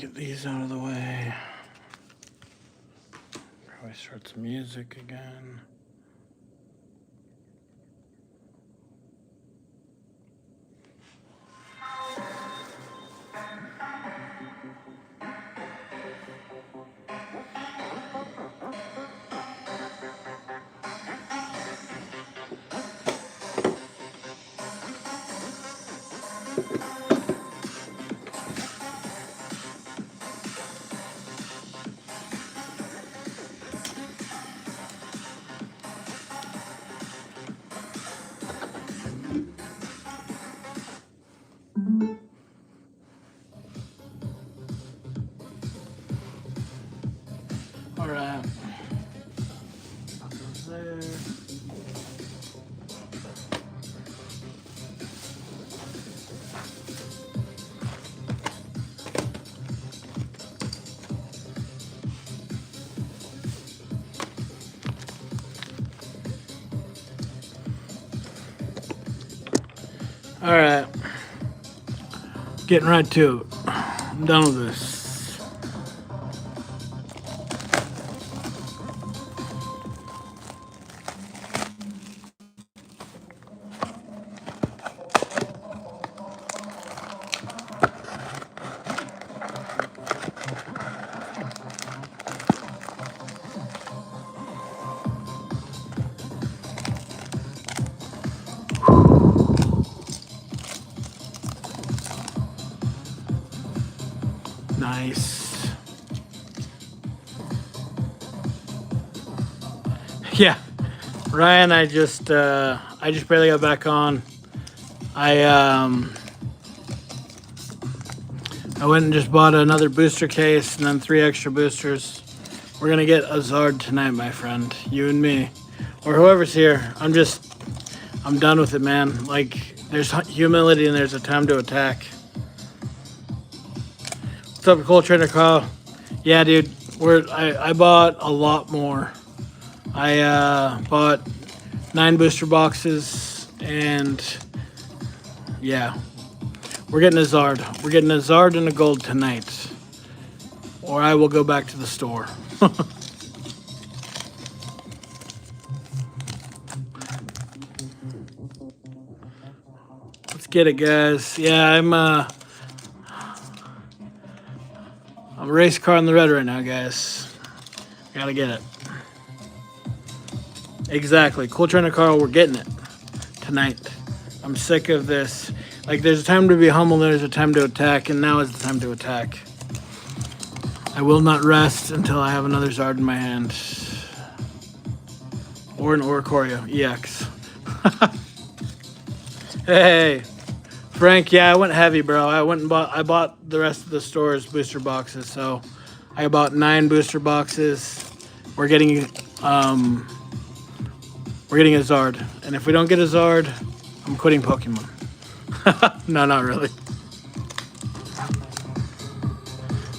get these out of the way. Probably start some music again. All right. That goes there. All right. Getting right to it. I'm done with this. Nice. Yeah, Ryan, I just barely got back on. I went and just bought another booster case and then 3 extra boosters. We're gonna get a Zard tonight, my friend. You and me, or whoever's here. I'm done with it, man. Like, there's humility and there's a time to attack. What's up, Cole Trainer Kyle? Yeah, dude. I bought a lot more. I bought 9 booster boxes, and yeah, we're getting a Zard. We're getting a Zard and a gold tonight, or I will go back to the store. Let's get it, guys. Yeah, I'm a race car in the red right now, guys. Gotta get it. Exactly. Cool Trainer Carl, we're getting it tonight. I'm sick of this. Like, there's a time to be humble, there's a time to attack, and now is the time to attack. I will not rest until I have another Zard in my hand. Or an Oricorio EX. Hey, Frank, yeah, I went heavy, bro. I bought the rest of the store's booster boxes, so I bought 9 booster boxes. We're getting a Zard, and if we don't get a Zard, I'm quitting Pokemon. No, not really.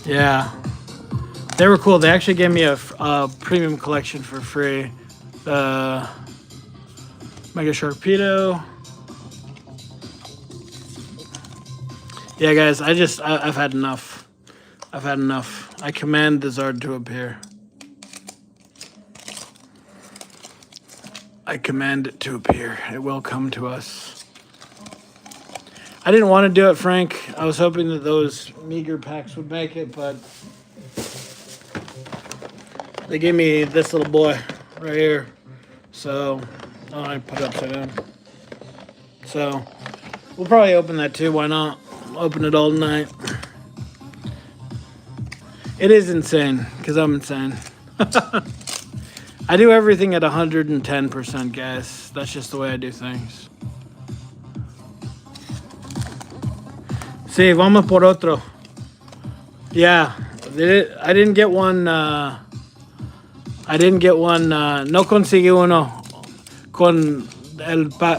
Yeah, they were cool. They actually gave me a premium collection for free. Mega Sharpedo. Yeah, guys, I've had enough. I've had enough. I command the Zard to appear. I command it to appear. It will come to us. I didn't want to do it, Frank. I was hoping that those meager packs would make it, but they gave me this little boy right here. So, I put it upside down. So, we'll probably open that too. Why not? Open it all night. It is insane, because I'm insane. I do everything at 110%, guys. That's just the way I do things. Sí, vamos por otro. Yeah, I didn't get one. No conseguí uno con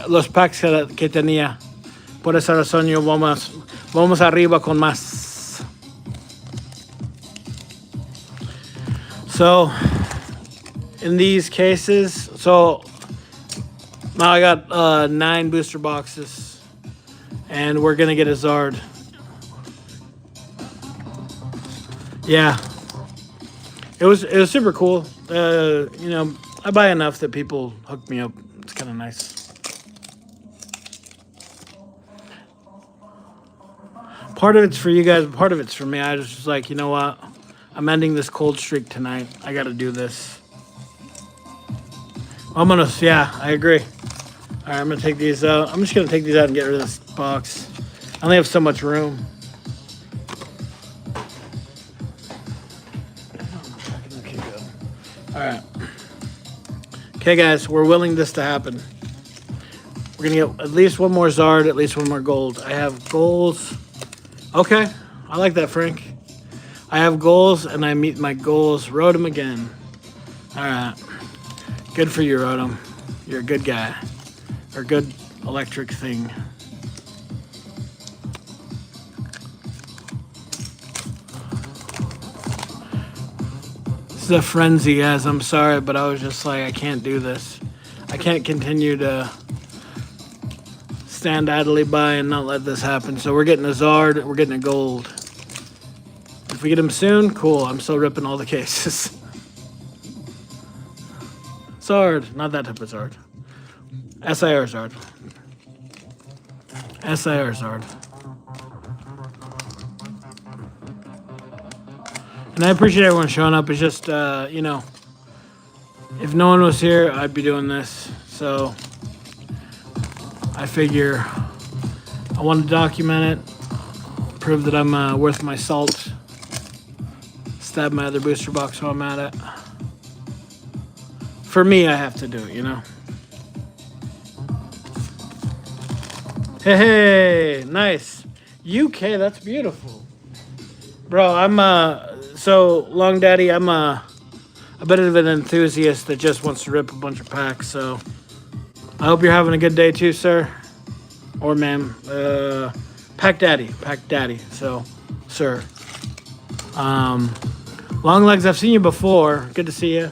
los packs que tenía. Por esa razón yo vamos arriba con más. So, in these cases, so now I got 9 booster boxes, and we're gonna get a Zard. Yeah, it was super cool. You know, I buy enough that people hook me up. It's kind of nice. Part of it's for you guys, part of it's for me. I was just like, you know what? I'm ending this cold streak tonight. I got to do this. Yeah, I agree. All right, I'm gonna take these out. I'm just gonna take these out and get rid of this box. I only have so much room. Okay, good. All right. Okay, guys, we're willing this to happen. We're gonna get at least one more Zard, at least one more gold. I have goals. Okay, I like that, Frank. I have goals, and I meet my goals. Rotom again. All right. Good for you, Rotom. You're a good guy. Or good electric thing. This is a frenzy, guys. I'm sorry, but I was just like, I can't do this. I can't continue to stand idly by and not let this happen. So we're getting a Zard. We're getting a gold. If we get him soon, cool. I'm still ripping all the cases. Zard. Not that type of Zard. SIR Zard. SIR Zard. And I appreciate everyone showing up. It's just, you know, if no one was here, I'd be doing this. So I figure I want to document it, prove that I'm worth my salt. Stab my other booster box while I'm at it. For me, I have to do it, you know? Hey, nice. UK, that's beautiful. Bro, so Long Daddy, I'm a bit of an enthusiast that just wants to rip a bunch of packs, so I hope you're having a good day too, sir. Or ma'am. Pack Daddy, so, sir. Long Legs, I've seen you before. Good to see you.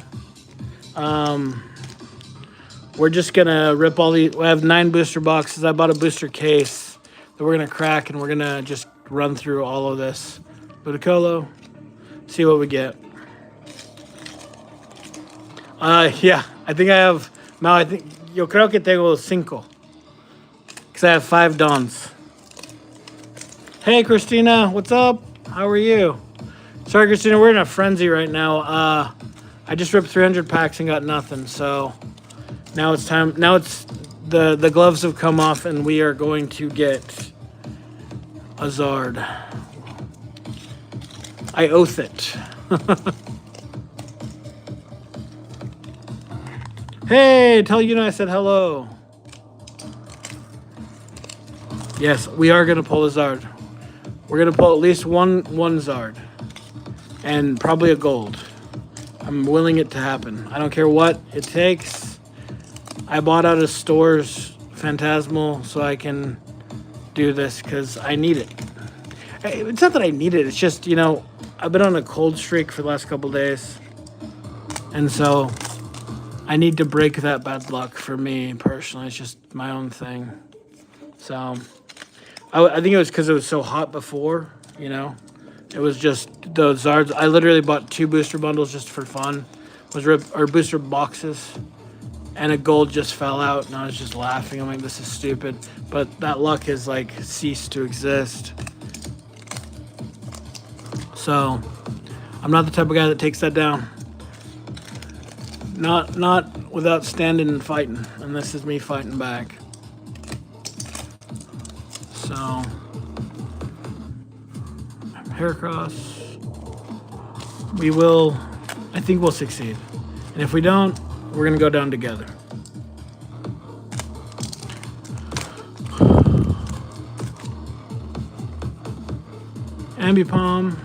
We're just gonna rip all these. We have 9 booster boxes. I bought a booster case that we're gonna crack, and we're gonna just run through all of this. Ludicolo, see what we get. Yeah, I think I have. No, I think yo creo que tengo 5, because I have 5 Dons. Hey, Christina, what's up? How are you? Sorry, Christina, we're in a frenzy right now. I just ripped 300 packs and got nothing, so now it's time. Now it's the gloves have come off, and we are going to get a Zard. I oath it. Hey, tell you I said hello. Yes, we are gonna pull a Zard. We're gonna pull at least one Zard, and probably a gold. I'm willing it to happen. I don't care what it takes. I bought out of stores Phantasmal so I can do this because I need it. It's not that I need it. It's just, you know, I've been on a cold streak for the last couple days. And so I need to break that bad luck for me personally. It's just my own thing. So I think it was because it was so hot before, you know. It was just those Zards. I literally bought 2 booster bundles just for fun. Or booster boxes. And a gold just fell out, and I was just laughing. I'm like, this is stupid. But that luck has, like, ceased to exist. So, I'm not the type of guy that takes that down. Not without standing and fighting. And this is me fighting back. So... Heracross. I think we'll succeed. And if we don't, we're going to go down together. Ambipom.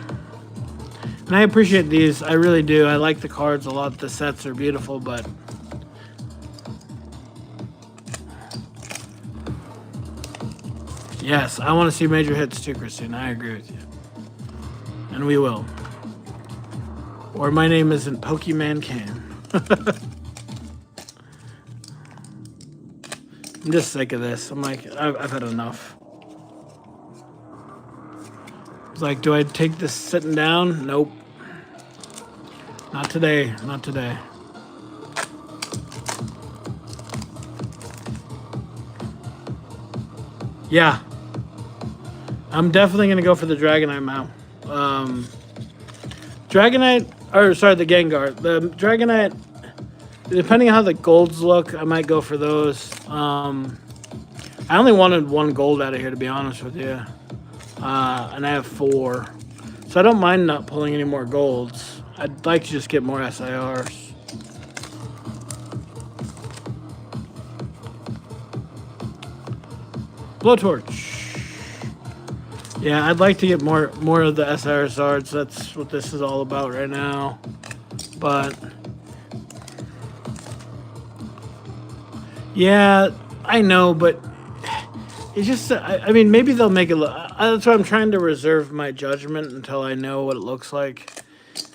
And I appreciate these. I really do. I like the cards a lot. The sets are beautiful, but... Yes, I want to see major hits too, Christine. I agree with you. And we will. Or my name isn't Pokemon Can. I'm just sick of this. I'm like, I've had enough. It's like, do I take this sitting down? Nope. Not today. Not today. Yeah. I'm definitely going to go for the Dragonite mount. Dragonite, or sorry, the Gengar. The Dragonite, depending on how the golds look, I might go for those. I only wanted 1 gold out of here, to be honest with you. And I have 4. So I don't mind not pulling any more golds. I'd like to just get more SIRs. Blowtorch. Yeah, I'd like to get more of the SIR Zards. That's what this is all about right now. But yeah, I know, but it's just, I mean, maybe they'll make it look, that's why I'm trying to reserve my judgment until I know what it looks like.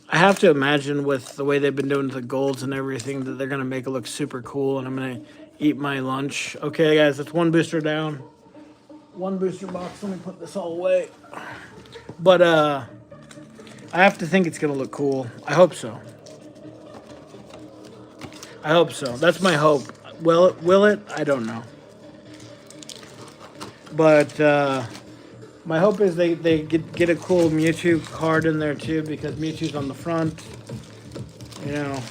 I have to imagine with the way they've been doing the golds and everything that they're going to make it look super cool, and I'm going to eat my lunch. Okay, guys, that's 1 booster down. 1 booster box. Let me put this all away. But I have to think it's going to look cool. I hope so. I hope so. That's my hope. Will it? I don't know. But my hope is they get a cool Mewtwo card in there too, because Mewtwo's on the front. You know,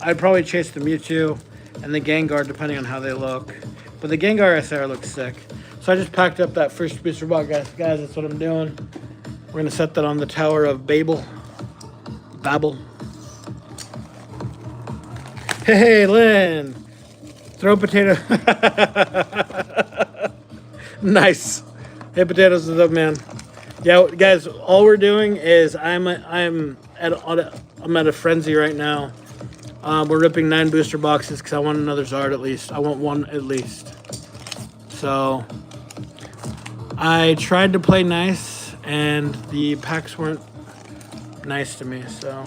I'd probably chase the Mewtwo and the Gengar depending on how they look. But the Gengar SR looks sick. So I just packed up that first booster box, guys. That's what I'm doing. We're going to set that on the Tower of Babel. Hey, Lynn. Throw potato. Nice. Hey, potatoes is up, man. Yeah, guys, all we're doing is I'm at a frenzy right now. We're ripping 9 booster boxes because I want another Zard at least. I want 1 at least. So I tried to play nice, and the packs weren't nice to me. So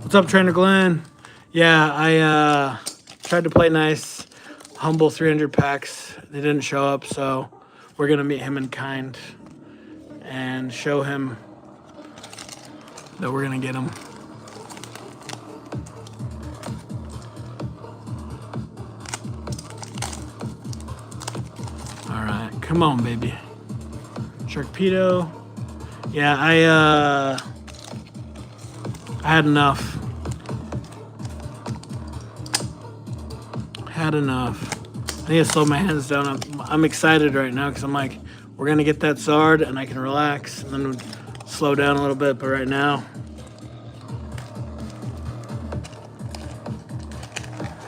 what's up, Trainer Glenn? Yeah, I tried to play nice, humble 300 packs. They didn't show up, so we're gonna meet him in kind and show him that we're gonna get him. All right, come on, baby. Sharkpedo. Yeah, I had enough. Had enough. I need to slow my hands down. I'm excited right now because I'm like, we're gonna get that Zard and I can relax and then slow down a little bit. But right now,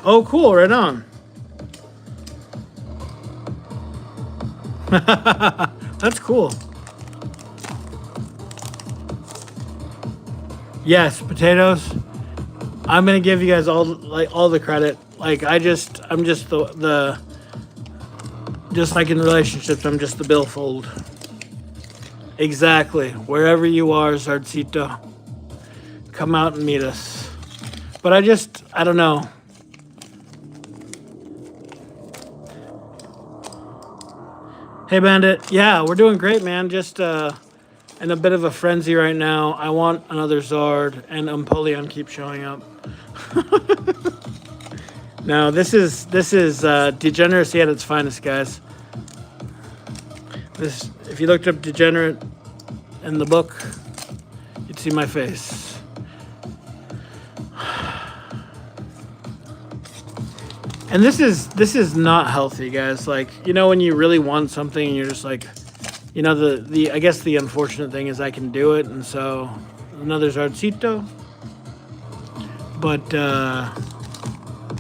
oh, cool! Right on. That's cool. Yes, potatoes. I'm gonna give you guys all the credit. Like I'm just the just like in relationships, I'm just the billfold. Exactly. Wherever you are, Zardsito, come out and meet us. But I don't know. Hey, Bandit. Yeah, we're doing great, man. Just in a bit of a frenzy right now. I want another Zard, and Empoleon keeps showing up. No, this is degeneracy at its finest, guys. This, if you looked up degenerate in the book, you'd see my face. And this is not healthy, guys. Like, you know, when you really want something and you're just like, you know, I guess the unfortunate thing is I can do it, and so another Zardsito. But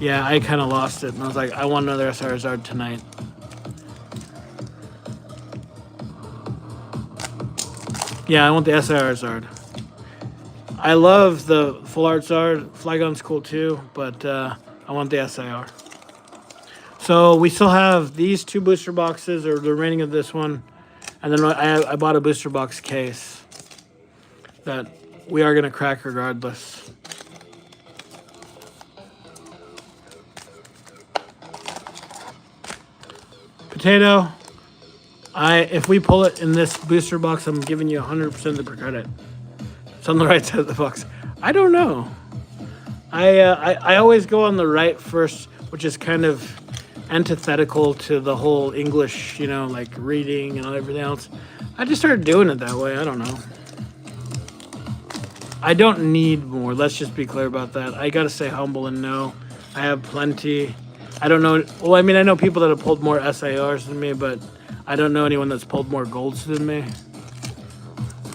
yeah, I kind of lost it, and I was like, I want another SR Zard tonight. Yeah, I want the SR Zard. I love the full art Zard. Flygon's cool too, but I want the SIR. So we still have these 2 booster boxes, or the remaining of this one, and then I bought a booster box case that we are going to crack regardless. Potato, if we pull it in this booster box, I'm giving you 100% of the credit. It's on the right side of the box. I don't know. I always go on the right first, which is kind of antithetical to the whole English, like reading and everything else. I just started doing it that way. I don't know. I don't need more. Let's just be clear about that. I gotta stay humble and know I have plenty. I don't know. Well, I mean, I know people that have pulled more SIRs than me, but I don't know anyone that's pulled more golds than me.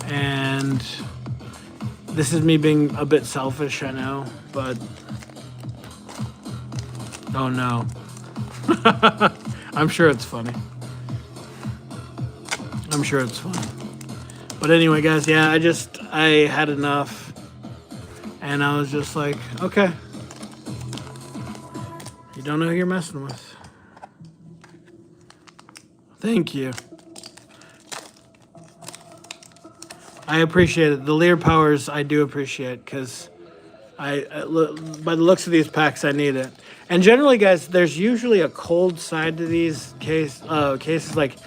And this is me being a bit selfish, I know, but oh no. I'm sure it's funny. I'm sure it's funny. But anyway, guys, yeah, I had enough. And I was just like, okay. You don't know who you're messing with. Thank you. I appreciate it. The Lear powers I do appreciate because by the looks of these packs, I need it. And generally, guys, there's usually a cold side to these cases. Like,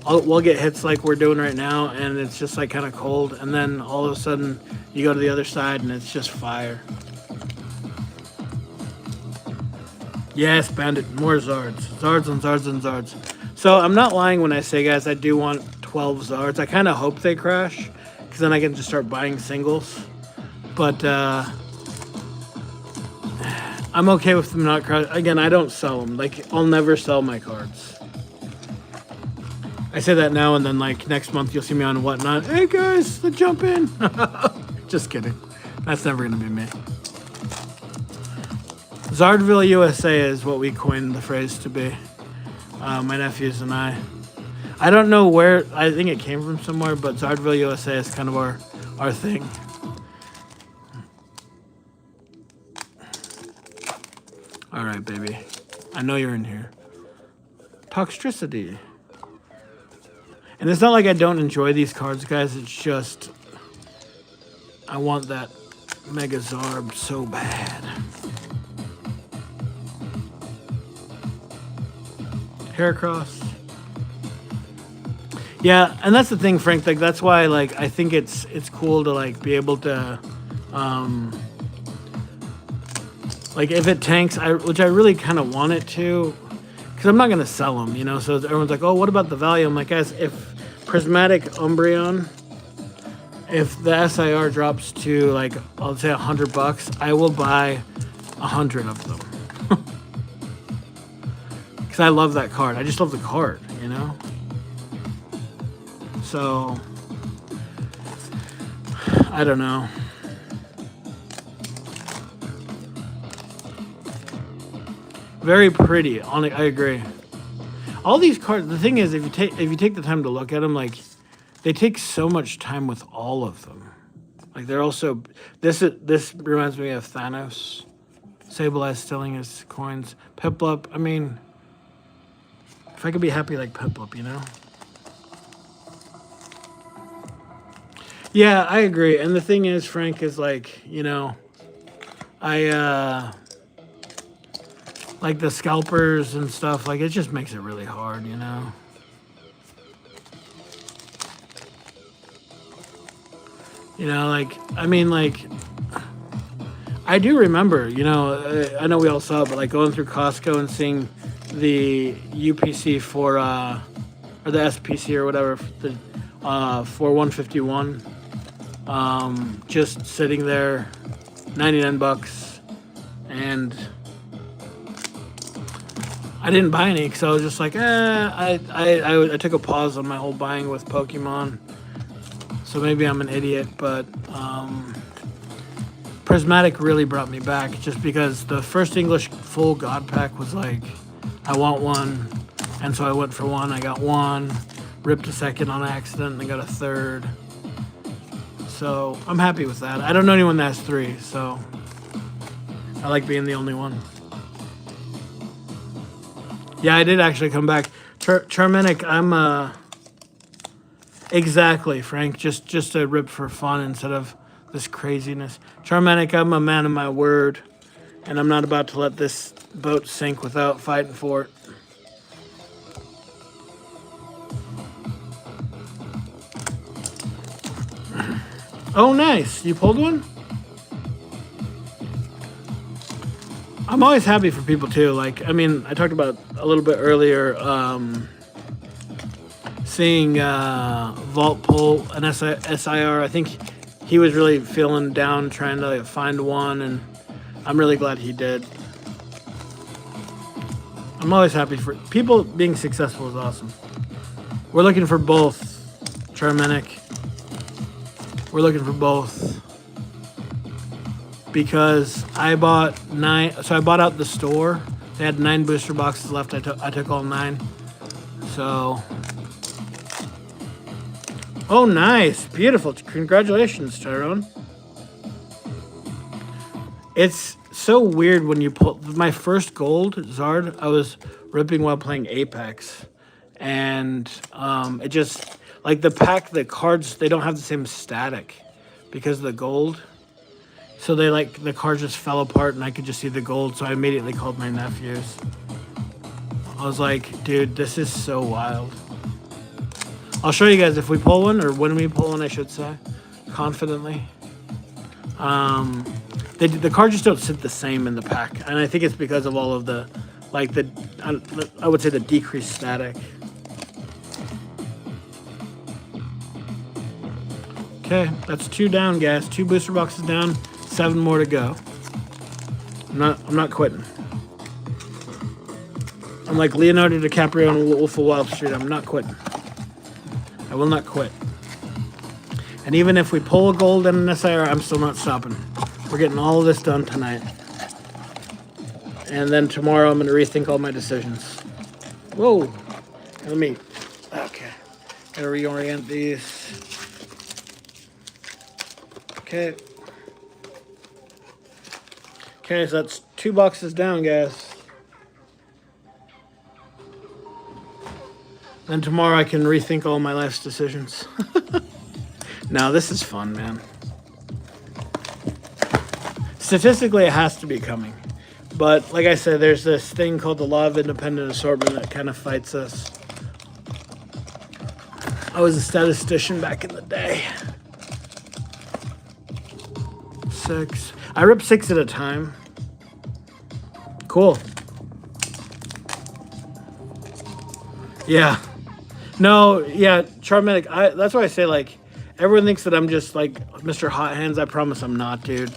we'll get hits like we're doing right now, and it's just like kind of cold. And then all of a sudden, you go to the other side, and it's just fire. Yes, Bandit, more Zards. Zards and Zards and Zards. So I'm not lying when I say, guys, I do want 12 Zards. I kind of hope they crash, because then I can just start buying singles. But I'm okay with them not crashing. Again, I don't sell them. Like, I'll never sell my cards. I say that now, and then, like, next month you'll see me on Whatnot. Hey, guys, let's jump in. Just kidding. That's never going to be me. Zardville, USA is what we coined the phrase to be. My nephews and I. I don't know where. I think it came from somewhere, but Zardville, USA is kind of our thing. All right, baby. I know you're in here. Toxicity. And it's not like I don't enjoy these cards, guys. It's just I want that Mega Zarb so bad. Heracross. Yeah, and that's the thing, Frank. Like, that's why, like, I think it's cool to, like, be able to, like, if it tanks, which I really kind of want it to, because I'm not gonna sell them, you know. So everyone's like, "Oh, what about the value?" I'm like, guys, if Prismatic Umbreon, if the SIR drops to, like, I'll say $100, I will buy 100 of them. Because I love that card. I just love the card, you know? So, I don't know. Very pretty. I agree. All these cards, the thing is, if you take the time to look at them, like, they take so much time with all of them. Like, they're also, this reminds me of Thanos. Sableye stealing his coins. Piplup, I mean, if I could be happy like Piplup, you know? Yeah, I agree. And the thing is, Frank, is like, you know, like the scalpers and stuff, like, it just makes it really hard, you know? You know, like, I mean, like, I do remember, you know, I know we all saw it, but like going through Costco and seeing the UPC for, or the SPC or whatever, for 151, just sitting there, $99, and I didn't buy any because I was just like, I took a pause on my whole buying with Pokemon, so maybe I'm an idiot, but Prismatic really brought me back just because the first English full God pack was like, I want one, and so I went for one. I got one, ripped a second on accident, and I got a third. So I'm happy with that. I don't know anyone that has three, so I like being the only one. Yeah, I did actually come back. Charmenic, I'm exactly, Frank, just a rip for fun instead of this craziness. Charmenic, I'm a man of my word, and I'm not about to let this boat sink without fighting for it. Oh, nice. You pulled one? I'm always happy for people too. Like, I mean, I talked about a little bit earlier, seeing Vault pull an SIR. I think he was really feeling down trying to find one, and I'm really glad he did. I'm always happy for people being successful is awesome. We're looking for both, Charmenic. We're looking for both. Because I bought 9, so I bought out the store. They had 9 booster boxes left. I took all 9. So, oh, nice, beautiful! Congratulations, Tyrone. It's so weird when you pull my first gold Zard. I was ripping while playing Apex, and it just like the cards, they don't have the same static because of the gold. So the cards just fell apart, and I could just see the gold. So I immediately called my nephews. I was like, dude, this is so wild. I'll show you guys if we pull one, or when we pull one, I should say, confidently. The cards just don't sit the same in the pack, and I think it's because of all of the, I would say the decreased static. Okay, that's 2 down, guys. 2 booster boxes down. 7 more to go. I'm not quitting. I'm like Leonardo DiCaprio in Wolf of Wall Street. I'm not quitting. I will not quit. And even if we pull a gold and an SIR, I'm still not stopping. We're getting all of this done tonight. And then tomorrow I'm going to rethink all my decisions. Whoa. Okay. Gotta reorient these. Okay. Okay, so that's 2 boxes down, guys. Then tomorrow I can rethink all my life's decisions. No, this is fun, man. Statistically, it has to be coming. But like I said, there's this thing called the law of independent assortment that kind of fights us. I was a statistician back in the day. 6. I rip 6 at a time. Cool. Yeah. No, yeah, Charmenic, that's why I say, like, everyone thinks that I'm just, like, Mr. Hot Hands. I promise I'm not, dude.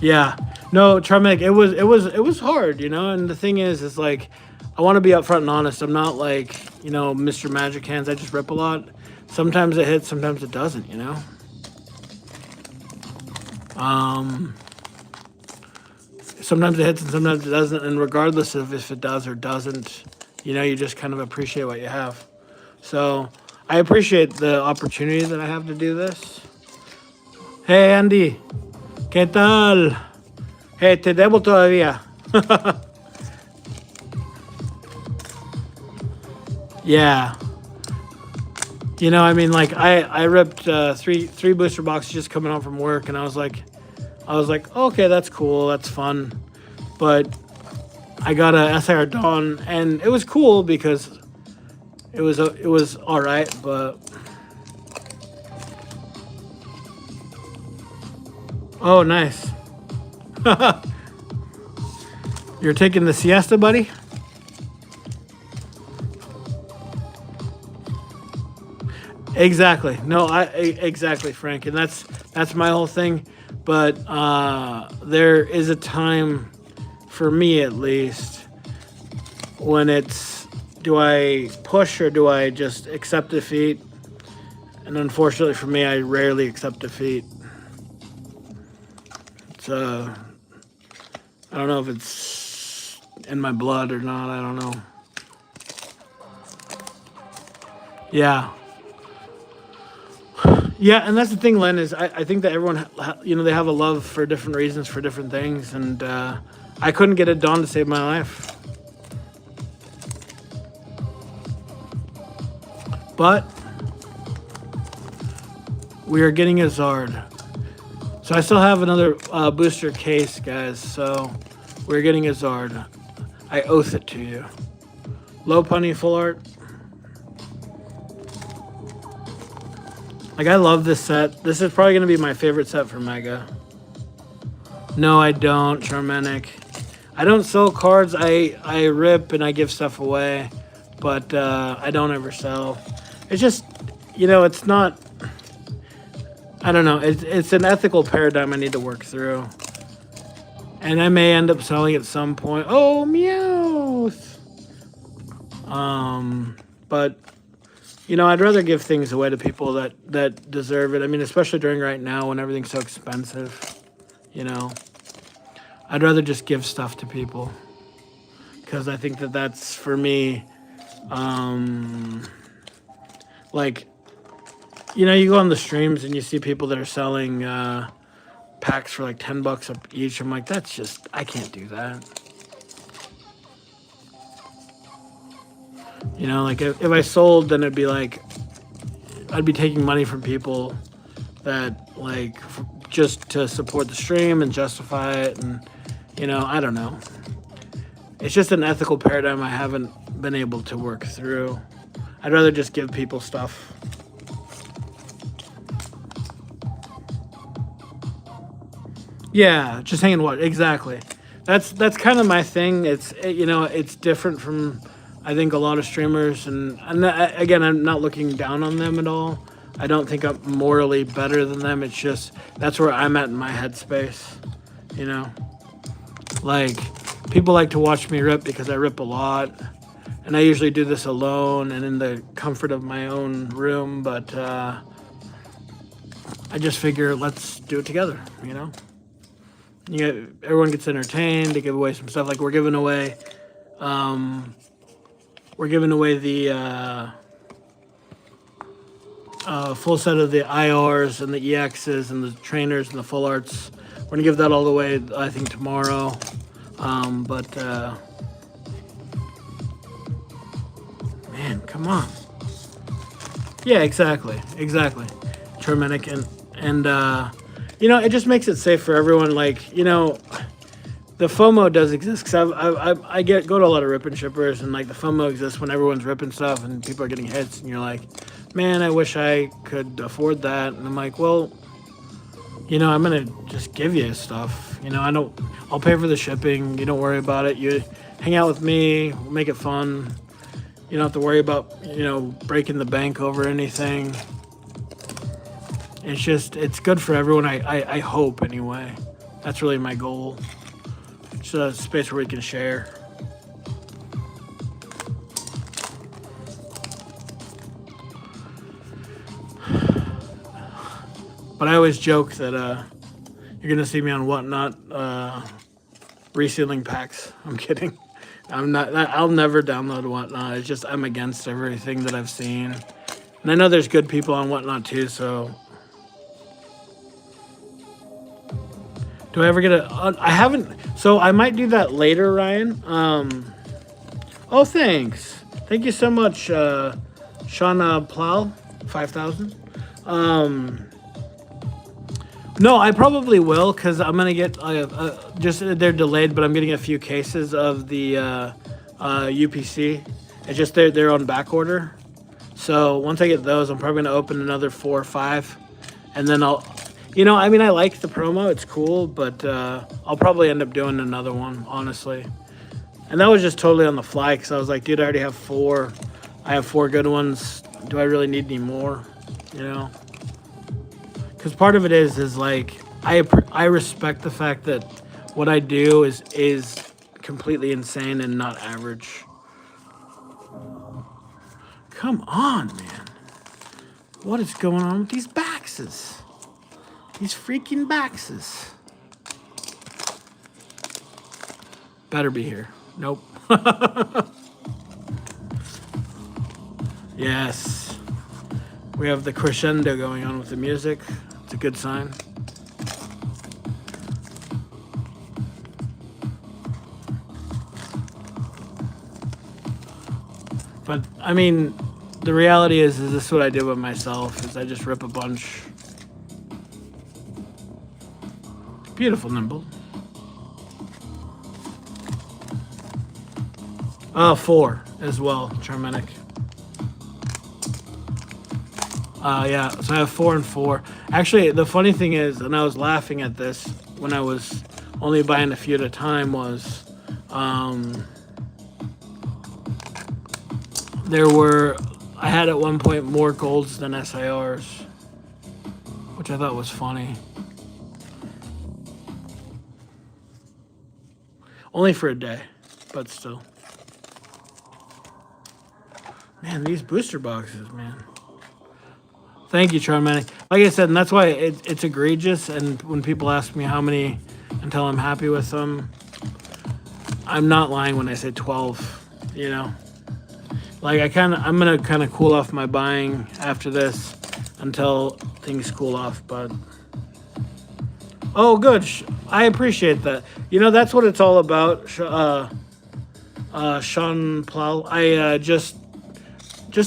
Yeah. No, Charmenic, it was hard, you know? And the thing is like, I want to be upfront and honest. I'm not like, you know, Mr. Magic Hands. I just rip a lot. Sometimes it hits, sometimes it doesn't, you know? Sometimes it hits and sometimes it doesn't, and regardless of if it does or doesn't, you know, you just kind of appreciate what you have. So I appreciate the opportunity that I have to do this. Hey, Andy. ¿Qué tal? Hey, te debo todavía. Yeah. You know, I mean, like, I ripped three booster boxes just coming home from work, and I was like, okay, that's cool, that's fun. But I got a SIR Dawn, and it was cool because it was all right, but oh, nice. You're taking the siesta, buddy? Exactly. No, exactly, Frank, and that's my whole thing. But there is a time, for me at least, when it's, do I push or do I just accept defeat? And unfortunately for me, I rarely accept defeat. It's I don't know if it's in my blood or not. I don't know. Yeah. Yeah, and that's the thing, Len, is I think that everyone, you know, they have a love for different reasons, for different things, and I couldn't get it done to save my life. But we are getting a Zard. So I still have another booster case, guys, so we're getting a Zard. I oath it to you. Low punny full art. Like, I love this set. This is probably going to be my favorite set for Mega. No, I don't, Charmanic. I don't sell cards. I rip and I give stuff away, but I don't ever sell. It's just, it's not. I don't know. It's an ethical paradigm I need to work through, and I may end up selling at some point. Oh, Meowth. But I'd rather give things away to people that deserve it. I mean, especially during right now when everything's so expensive. I'd rather just give stuff to people because I think that's for me. Like, you go on the streams and you see people that are selling packs for like $10 up each. I'm like, I can't do that. Like if I sold, then it'd be like I'd be taking money from people that like just to support the stream and justify it, and I don't know. It's just an ethical paradigm I haven't been able to work through. I'd rather just give people stuff. Yeah, just hanging what exactly. That's kind of my thing. It's different from I think a lot of streamers, and again, I'm not looking down on them at all. I don't think I'm morally better than them. It's just that's where I'm at in my headspace. Like people like to watch me rip because I rip a lot, and I usually do this alone and in the comfort of my own room. But I just figure let's do it together. Everyone gets entertained. They give away some stuff. Like we're giving away the full set of the IRs and the EXs and the trainers and the full arts. We're gonna give that all away, I think, tomorrow. Man, come on. Yeah, exactly. Terminic and it just makes it safe for everyone. Like, the FOMO does exist because I go to a lot of rip and shippers, and like the FOMO exists when everyone's ripping stuff and people are getting hits, and you're like, man, I wish I could afford that. And I'm like, well, I'm gonna just give you stuff. I'll pay for the shipping. You don't worry about it. You hang out with me. We'll make it fun. You don't have to worry about breaking the bank over anything. It's good for everyone. I hope anyway. That's really my goal. It's a space where we can share. But I always joke that you're gonna see me on Whatnot resealing packs. I'm kidding. I'm not. I'll never download Whatnot. It's just I'm against everything that I've seen, and I know there's good people on Whatnot too. So. Do I ever get I haven't. So I might do that later, Ryan. Oh, thanks. Thank you so much, Shauna Plow, 5,000. No, I probably will because I'm gonna get just they're delayed, but I'm getting a few cases of the UPC. It's just they're on back order. So once I get those, I'm probably gonna open another 4 or 5, and then I'll. I like the promo. It's cool, but I'll probably end up doing another one, honestly. And that was just totally on the fly because I was like, dude, I already have 4. I have 4 good ones. Do I really need any more? Because part of it is like I respect the fact that what I do is completely insane and not average. Come on, man. What is going on with these baxes? These freaking baxes. Better be here. Nope. Yes. We have the crescendo going on with the music. It's a good sign. But, the reality is this is what I do with myself, is I just rip a bunch. Beautiful Nimble. 4 as well, Charmanic. Yeah, so I have 4 and 4. Actually, the funny thing is, and I was laughing at this when I was only buying a few at a time, was I had at one point more golds than SIRs, which I thought was funny. Only for a day, but still. Man, these booster boxes, man. Thank you, Charmatic. Like I said, and that's why it's egregious. And when people ask me how many until I'm happy with them, I'm not lying when I say 12. You know, like I'm gonna kind of cool off my buying after this until things cool off. But oh, good. I appreciate that. You know, that's what it's all about. Sean Plow. I just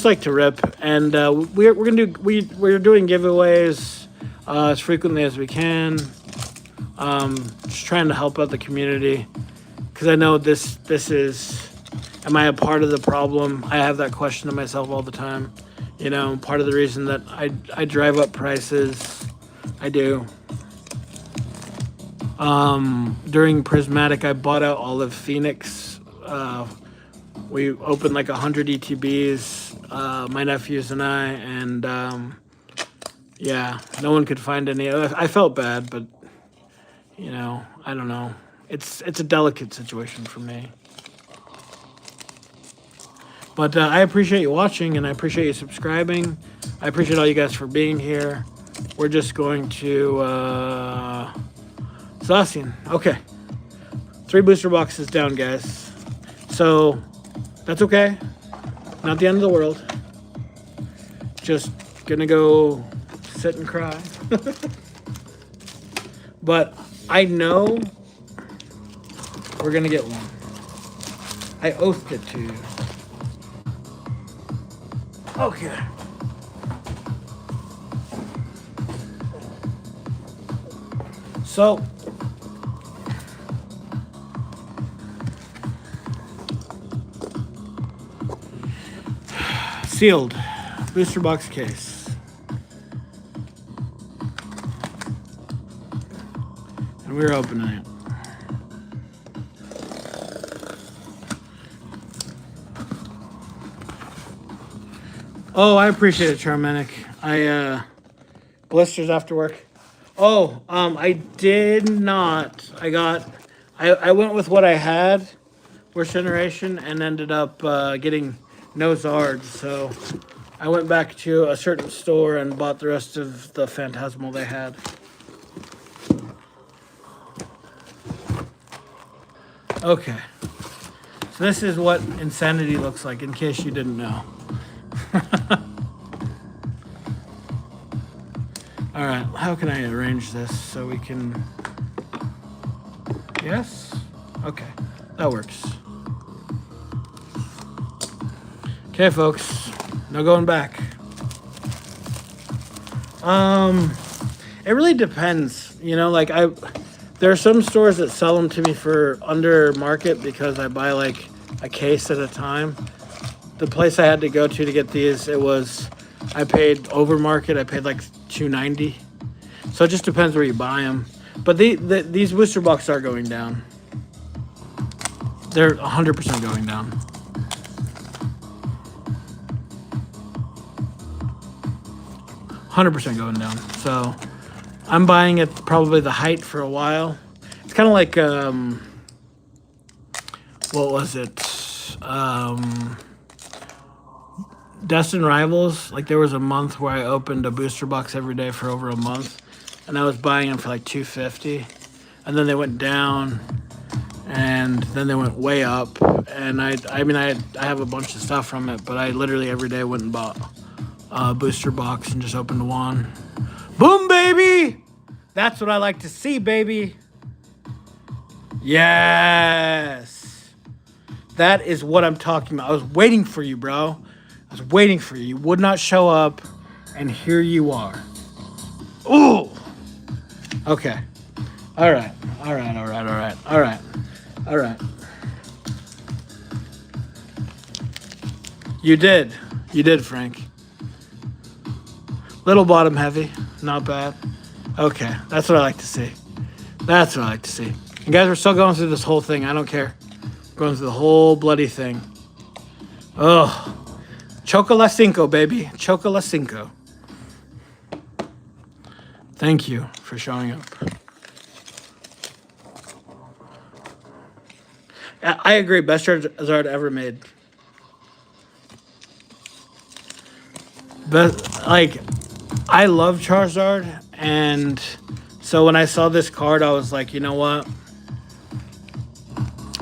like to rip, and we're doing giveaways as frequently as we can. Just trying to help out the community, because I know this is. Am I a part of the problem? I have that question to myself all the time. You know, part of the reason that I drive up prices, I do. During Prismatic, I bought out all of Phoenix. We opened like 100 ETBs, my nephews and I, and yeah, no one could find any. I felt bad, but you know, I don't know. It's a delicate situation for me. But I appreciate you watching, and I appreciate you subscribing. I appreciate all you guys for being here. We're just going to Zacian. Okay. 3 booster boxes down, guys. So that's okay. Not the end of the world. Just gonna go sit and cry. But I know we're gonna get one. I oathed it to you. Okay. So sealed booster box case, and we're opening it. Oh, I appreciate it, Charmanic. Blisters after work. Oh, I did not. I went with what I had, worst generation, and ended up getting no Zards. So I went back to a certain store and bought the rest of the Phantasmal they had. Okay. So this is what insanity looks like, in case you didn't know. All right, how can I arrange this so we can... Yes? Okay, that works. Okay, folks, no going back. It really depends, you know, like there are some stores that sell them to me for under market because I buy like a case at a time. The place I had to go to get these, I paid over market. I paid like $2.90. So it just depends where you buy them. But these booster boxes are going down. They're 100% going down. Going down. So I'm buying at probably the height for a while. It's kind of like what was it? Destined Rivals. Like there was a month where I opened a booster box every day for over a month, and I was buying them for like $2.50, and then they went down, and then they went way up. And I have a bunch of stuff from it, but I literally every day went and bought a booster box and just opened one. Boom, baby! That's what I like to see, baby. Yes. That is what I'm talking about. I was waiting for you, bro. I was waiting for you. You would not show up, and here you are. Ooh. Okay. All right. You did, Frank. Little bottom heavy. Not bad. Okay, that's what I like to see. That's what I like to see. And guys, we're still going through this whole thing. I don't care. Going through the whole bloody thing. Oh. Chocola Cinco, baby. Chocola Cinco. Thank you for showing up. I agree. Best Zard ever made. But, like, I love Charizard, and so when I saw this card, I was like, you know what?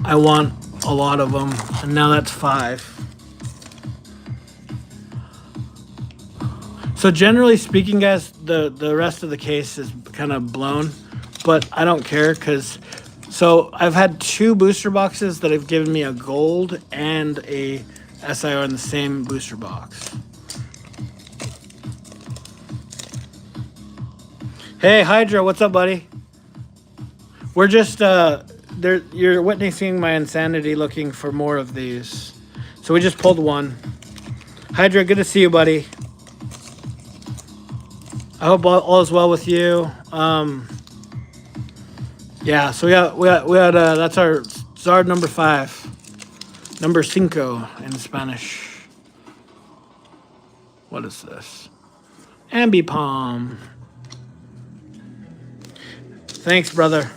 I want a lot of them, and now that's 5. So generally speaking, guys, the rest of the case is kind of blown, but I don't care because so I've had 2 booster boxes that have given me a gold and a SIR in the same booster box. Hey Hydra, what's up, buddy? We're just you're witnessing my insanity looking for more of these. So we just pulled one. Hydra, good to see you, buddy. I hope all is well with you. Yeah, so we got that's our Zard number 5. Number 5 in Spanish. What is this? Ambipom. Thanks, brother.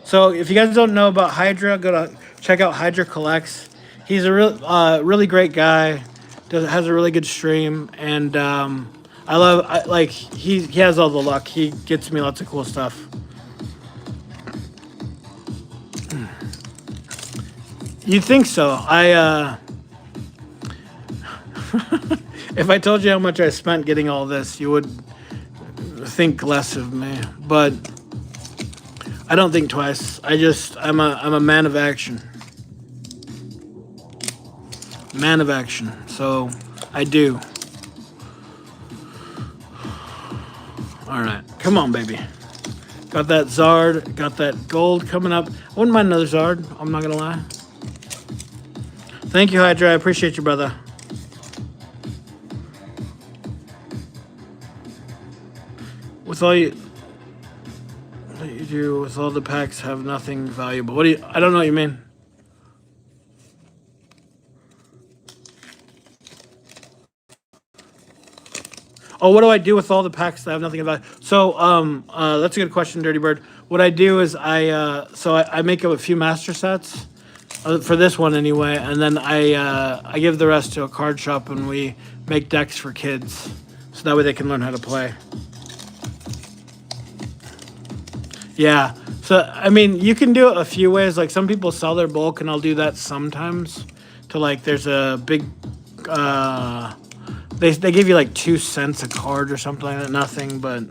So if you guys don't know about Hydra, go to check out Hydra Collects. He's a really great guy. Has a really good stream, and he has all the luck. He gets me lots of cool stuff. You'd think so. If I told you how much I spent getting all this, you would think less of me. But I don't think twice. I'm a man of action. Man of action. So I do. All right, come on, baby. Got that Zard, got that gold coming up. I wouldn't mind another Zard, I'm not gonna lie. Thank you, Hydra, I appreciate you, brother. With all you do with all the packs have nothing valuable. What do you, I don't know what you mean. Oh, what do I do with all the packs that have nothing about? So, that's a good question, Dirty Bird. What I do is I make up a few master sets for this one anyway, and then I give the rest to a card shop, and we make decks for kids, so that way they can learn how to play. Yeah. So I mean, you can do it a few ways. Like some people sell their bulk, and I'll do that sometimes. To like, there's a big. They give you like 2 cents a card or something like that. Nothing, but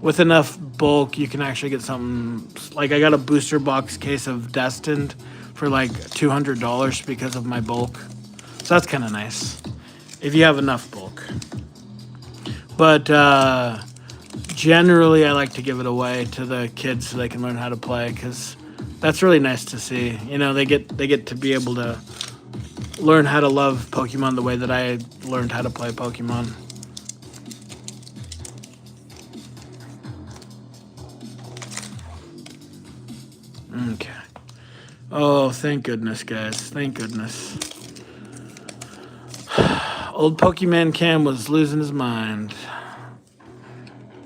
with enough bulk, you can actually get something. Like I got a booster box case of Destined for like $200 because of my bulk. So that's kind of nice if you have enough bulk. But generally, I like to give it away to the kids so they can learn how to play because that's really nice to see. You know, they get to be able to learn how to love Pokemon the way that I learned how to play Pokemon. Okay. Oh, thank goodness, guys. Thank goodness. Old Pokemon Cam was losing his mind.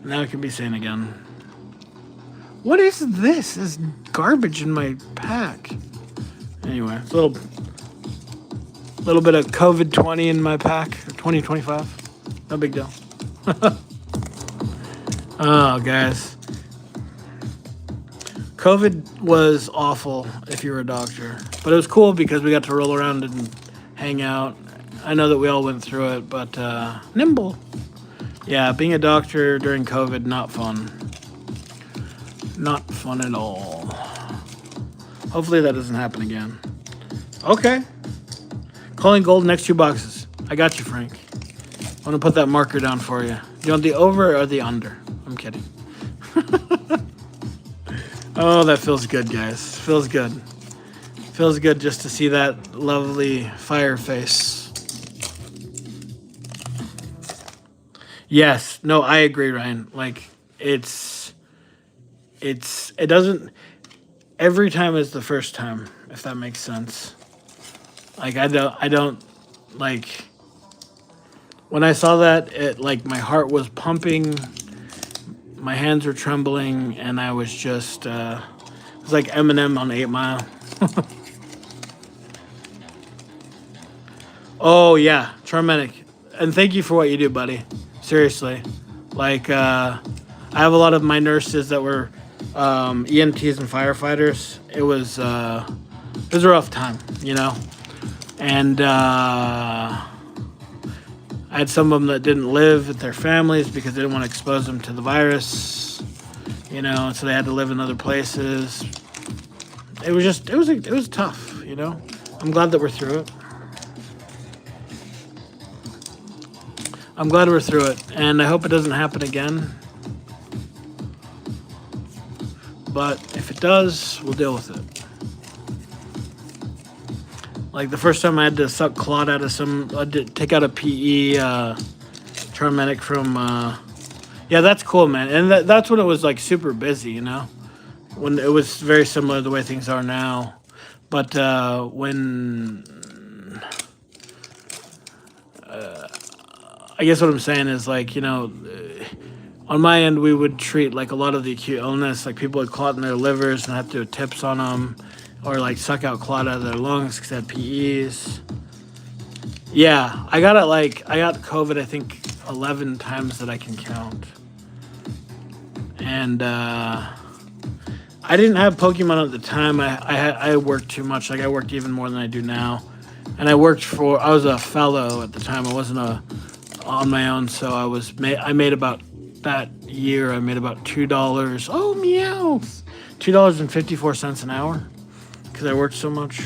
Now it can be sane again. What is this? There's garbage in my pack. Anyway, it's a little bit of COVID-20 in my pack. 2025. No big deal. Oh, guys. COVID was awful if you were a doctor. But it was cool because we got to roll around and hang out. I know that we all went through it, but nimble. Yeah, being a doctor during COVID, not fun. Not fun at all. Hopefully that doesn't happen again. Okay. Calling gold next 2 boxes. I got you, Frank. I'm going to put that marker down for you. Do you want the over or the under? I'm kidding. Oh, that feels good, guys. Feels good. Feels good just to see that lovely fire face. Yes. No, I agree, Ryan. Like it doesn't every time is the first time, if that makes sense. Like I don't like when I saw that it like my heart was pumping, my hands were trembling, and I was just it was like Eminem on 8 Mile. Oh yeah, Charmenic. And thank you for what you do, buddy. Seriously. Like I have a lot of my nurses that were EMTs and firefighters. It was a rough time, you know. And I had some of them that didn't live with their families because they didn't want to expose them to the virus, you know, and so they had to live in other places. It was tough, you know. I'm glad that we're through it. I'm glad we're through it, and I hope it doesn't happen again. But if it does, we'll deal with it. Like the first time I had to suck clot out of I did take out a PE paramedic from. Yeah, that's cool, man. And that's when it was like super busy, you know, when it was very similar to the way things are now. But when I guess what I'm saying is like, you know, on my end we would treat like a lot of the acute illness, like people had clot in their livers and have to do tips on them, or like suck out clot out of their lungs because they had PEs. Yeah, I got COVID I think 11 times that I can count, and I didn't have Pokemon at the time. I worked too much. Like I worked even more than I do now, and I was a fellow at the time. I wasn't on my own, so I made about that year. I made about $2. Oh meows, $2.54 an hour because I worked so much.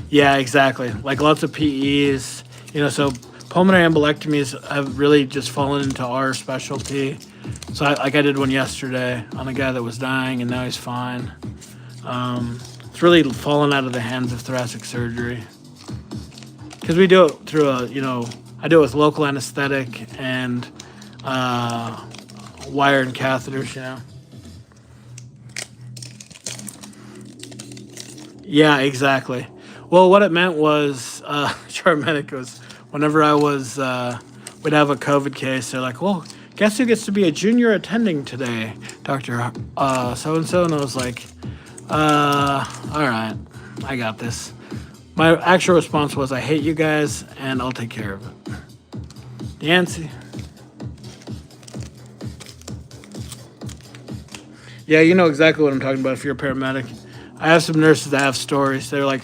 Yeah, exactly. Like lots of PEs, you know. So pulmonary embolectomies have really just fallen into our specialty. So I did one yesterday on a guy that was dying, and now he's fine. It's really fallen out of the hands of thoracic surgery because we do it through I do it with local anesthetic and wire and catheters, you know. Yeah, exactly. Well, what it meant was, paramedic was whenever we'd have a COVID case, they're like, well, guess who gets to be a junior attending today, Doctor so and so, and I was like, all right, I got this. My actual response was, I hate you guys, and I'll take care of it. Yancy. Yeah, you know exactly what I'm talking about if you're a paramedic. I have some nurses that have stories. They're like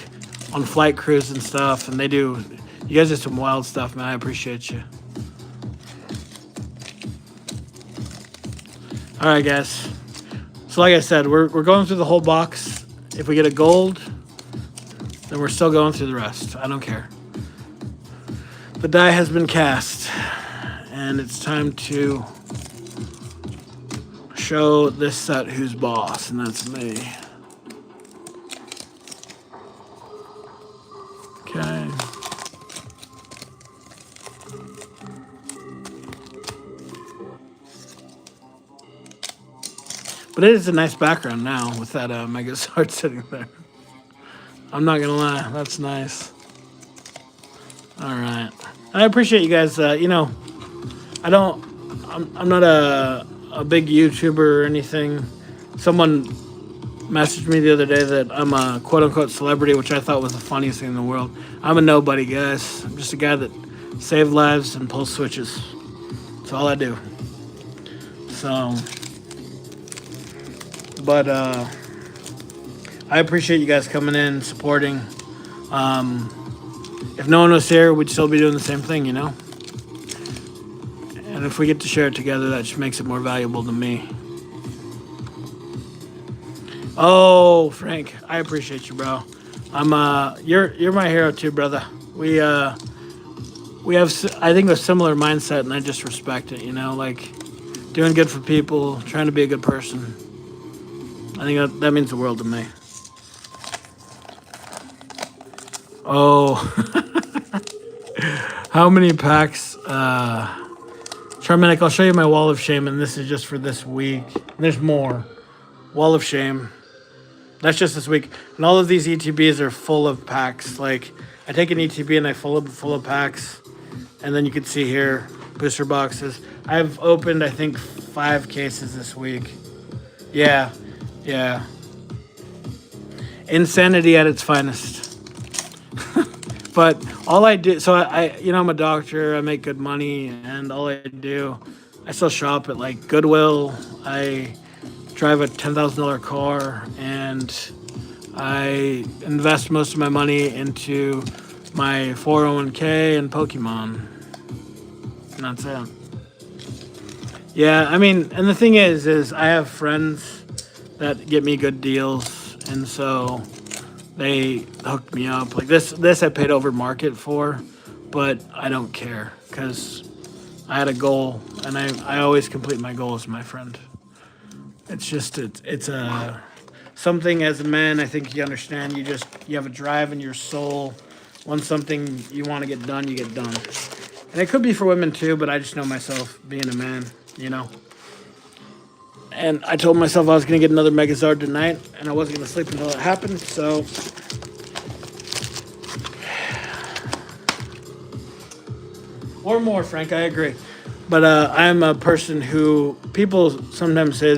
on flight crews and stuff, and you guys do some wild stuff, man. I appreciate you. All right, guys. So like I said, we're going through the whole box. If we get a gold, then we're still going through the rest. I don't care. The die has been cast, and it's time to show this set who's boss, and that's me. Okay. But it is a nice background now with that Mega Zard sitting there. I'm not gonna lie, that's nice. All right, I appreciate you guys. I'm not a big YouTuber or anything. Someone messaged me the other day that I'm a quote unquote celebrity, which I thought was the funniest thing in the world. I'm a nobody, guys. I'm just a guy that saves lives and pulls switches. That's all I do. So, but I appreciate you guys coming in, supporting. If no one was here, we'd still be doing the same thing, you know? And if we get to share it together, that just makes it more valuable to me. Oh, Frank, I appreciate you, bro. You're my hero too, brother. We have, I think, a similar mindset, and I just respect it, you know? Like, doing good for people, trying to be a good person. I think that means the world to me. Oh. How many packs? Charmanic, I'll show you my wall of shame, and this is just for this week. There's more. Wall of shame. That's just this week. And all of these ETBs are full of packs. Like, I take an ETB and I full of packs. And then you can see here, booster boxes. I've opened, I think, 5 cases this week. Yeah. Insanity at its finest. But all I do, so I'm a doctor, I make good money, and all I do, I still shop at like Goodwill. I drive a $10,000 car, and I invest most of my money into my 401k and Pokemon. And that's it. Yeah, I mean, and the thing is I have friends that get me good deals, and so they hooked me up. Like this I paid over market for, but I don't care because I had a goal, and I always complete my goals, my friend. It's just it's a something as a man. I think you understand. You have a drive in your soul. Once something you want to get done, you get done. And it could be for women too, but I just know myself being a man, you know. And I told myself I was going to get another Megazard tonight, and I wasn't going to sleep until it happened, so. Or more, Frank, I agree. But I'm a person who, people sometimes say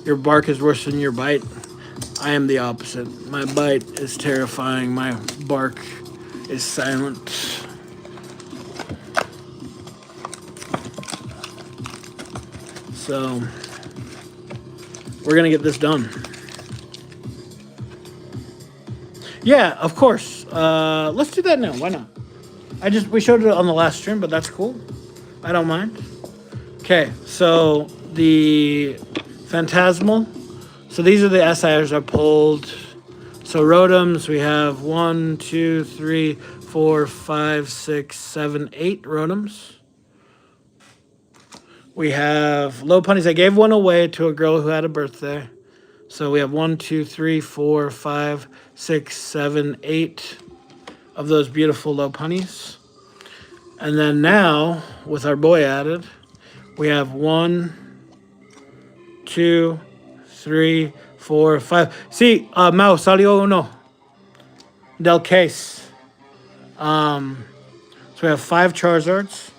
your bark is worse than your bite. I am the opposite. My bite is terrifying. My bark is silent. So, we're going to get this done. Yeah, of course. Let's do that now. Why not? We showed it on the last stream, but that's cool. I don't mind. Okay, so the Phantasmal. So these are the SIRs I pulled. So Rotoms, we have 1, 2, 3, 4, 5, 6, 7, 8 Rotoms. We have low punnies. I gave one away to a girl who had a birthday. So we have 1, 2, 3, 4, 5, 6, 7, 8 of those beautiful low punnies. And then now, with our boy added, we have 1, 2, 3, 4, 5. Sí, Mao, salió uno del case. So we have 5 Charizards.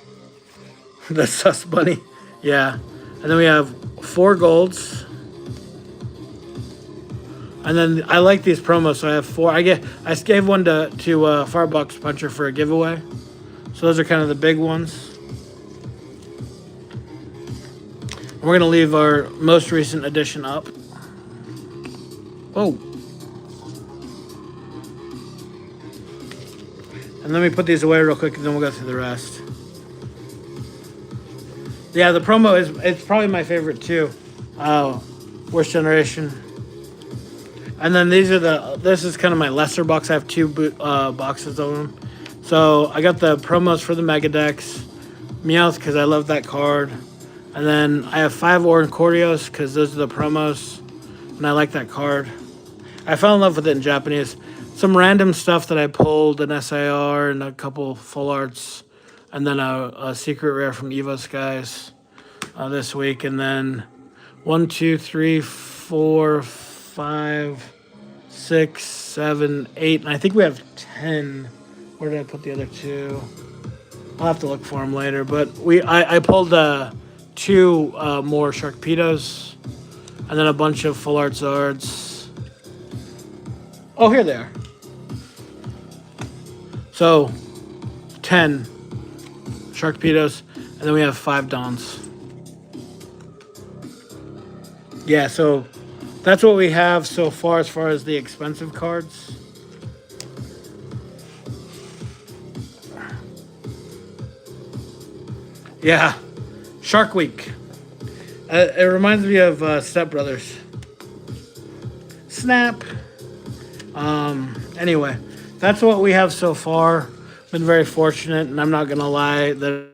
That's sus bunny. Yeah. And then we have 4 golds. And then I like these promos, so I have 4. I gave one to Farbox Puncher for a giveaway. So those are kind of the big ones. We're going to leave our most recent edition up. Oh. And let me put these away real quick, and then we'll go through the rest. Yeah, the promo it's probably my favorite too. Worst Generation. And then this is kind of my lesser box. I have 2 boxes of them. So I got the promos for the Mega Decks. Meowth, because I love that card. And then I have 5 Oricordios, because those are the promos. And I like that card. I fell in love with it in Japanese. Some random stuff that I pulled, an SIR and a couple full arts. And then a secret rare from Evo Skies this week. And then 1, 2, 3, 4, 5, 6, 7, 8. And I think we have 10. Where did I put the other 2? I'll have to look for them later. But I pulled 2 more Sharkpedos. And then a bunch of full art Zards. Oh, here they are. So, 10 Sharkpedos. And then we have 5 Dons. Yeah, so that's what we have so far as the expensive cards. Yeah, Shark Week. It reminds me of Step Brothers. Snap. Anyway, that's what we have so far. Been very fortunate, and I'm not gonna lie that.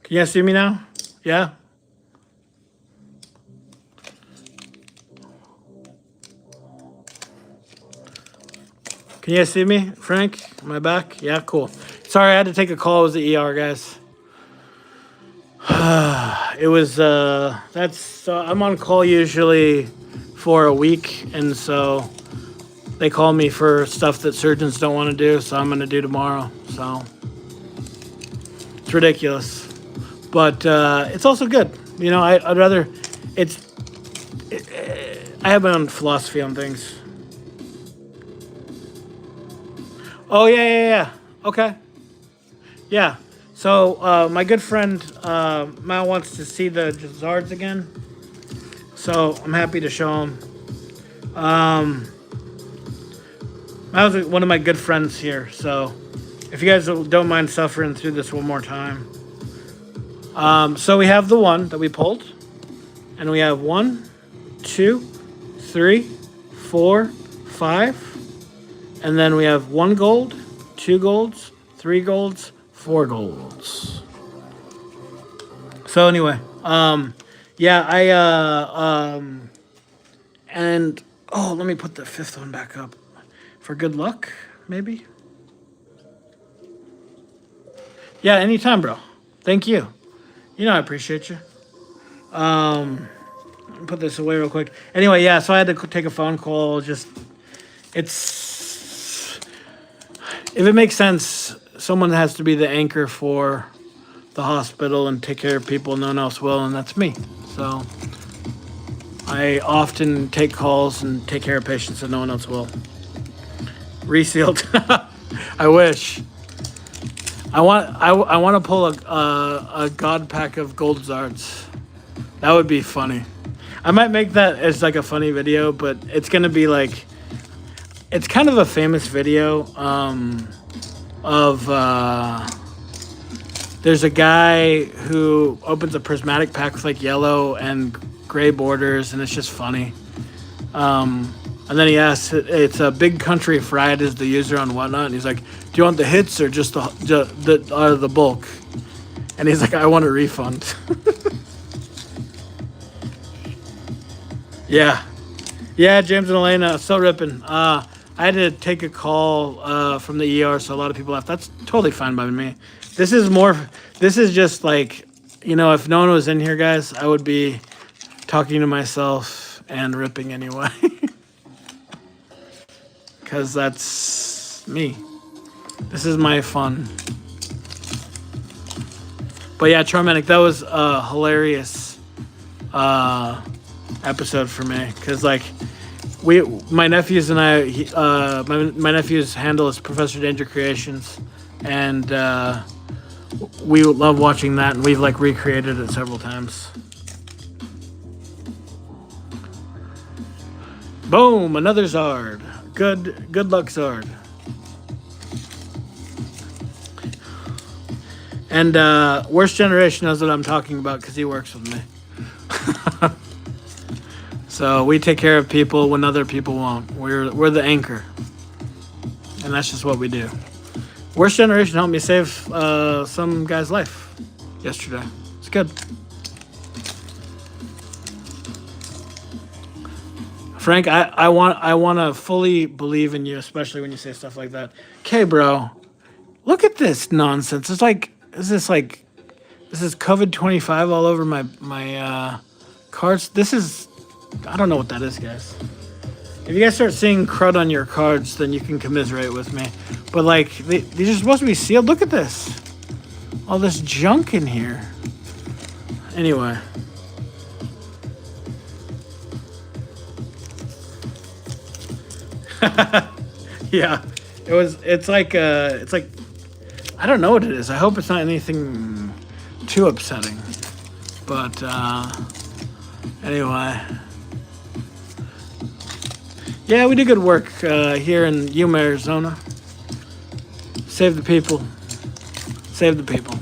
Can you guys see me now? Yeah? Can you guys see me, Frank? Am I back? Yeah, cool. Sorry, I had to take a call. It was the ER, guys. It was, I'm on call usually for a week, and so they call me for stuff that surgeons don't want to do, so I'm going to do tomorrow. So it's ridiculous. But it's also good. You know, I'd rather, I have my own philosophy on things. Oh, yeah. Okay. Yeah. So my good friend Mal wants to see the Zards again. So I'm happy to show him. Mal's one of my good friends here. So if you guys don't mind suffering through this one more time. So we have the one that we pulled. And we have 1, 2, 3, 4, 5. And then we have 1 gold, 2 golds, 3 golds, 4 golds. So anyway, yeah, and let me put the 5th one back up for good luck, maybe. Yeah, anytime, bro. Thank you. You know I appreciate you. Put this away real quick. Anyway, yeah, so I had to take a phone call. Just, if it makes sense, someone has to be the anchor for the hospital and take care of people no one else will, and that's me. So I often take calls and take care of patients that no one else will. Resealed. I wish. I want to pull a god pack of gold Zards. That would be funny. I might make that as like a funny video, but it's gonna be like, it's kind of a famous video of there's a guy who opens a prismatic pack with like yellow and gray borders, and it's just funny. And then he asks, it's a Big Country Fried is the user on Whatnot, and he's like, do you want the hits or just the bulk? And he's like, I want a refund. Yeah, James and Elena, so ripping. I had to take a call from the ER, so a lot of people left. That's totally fine by me. This is just like, you know, if no one was in here, guys, I would be talking to myself and ripping anyway. Because that's me. This is my fun. But yeah, Charmanic, that was a hilarious episode for me. Because, like, my nephews and I, my nephew's handle is Professor Danger Creations. And we love watching that, and we've, like, recreated it several times. Boom, another Zard. Good luck, Zard. And Worst Generation knows what I'm talking about because he works with me. So we take care of people when other people won't. We're the anchor. And that's just what we do. Worst Generation helped me save some guy's life yesterday. It's good. Frank, I want to fully believe in you, especially when you say stuff like that. Okay, bro, look at this nonsense. It's like, this is COVID-25 all over my cards. This is, I don't know what that is, guys. If you guys start seeing crud on your cards, then you can commiserate with me. But like, these are supposed to be sealed. Look at this, all this junk in here. Anyway. Yeah, it's like I don't know what it is. I hope it's not anything too upsetting. But anyway, yeah, we do good work here in Yuma, Arizona. Save the people. Save the people.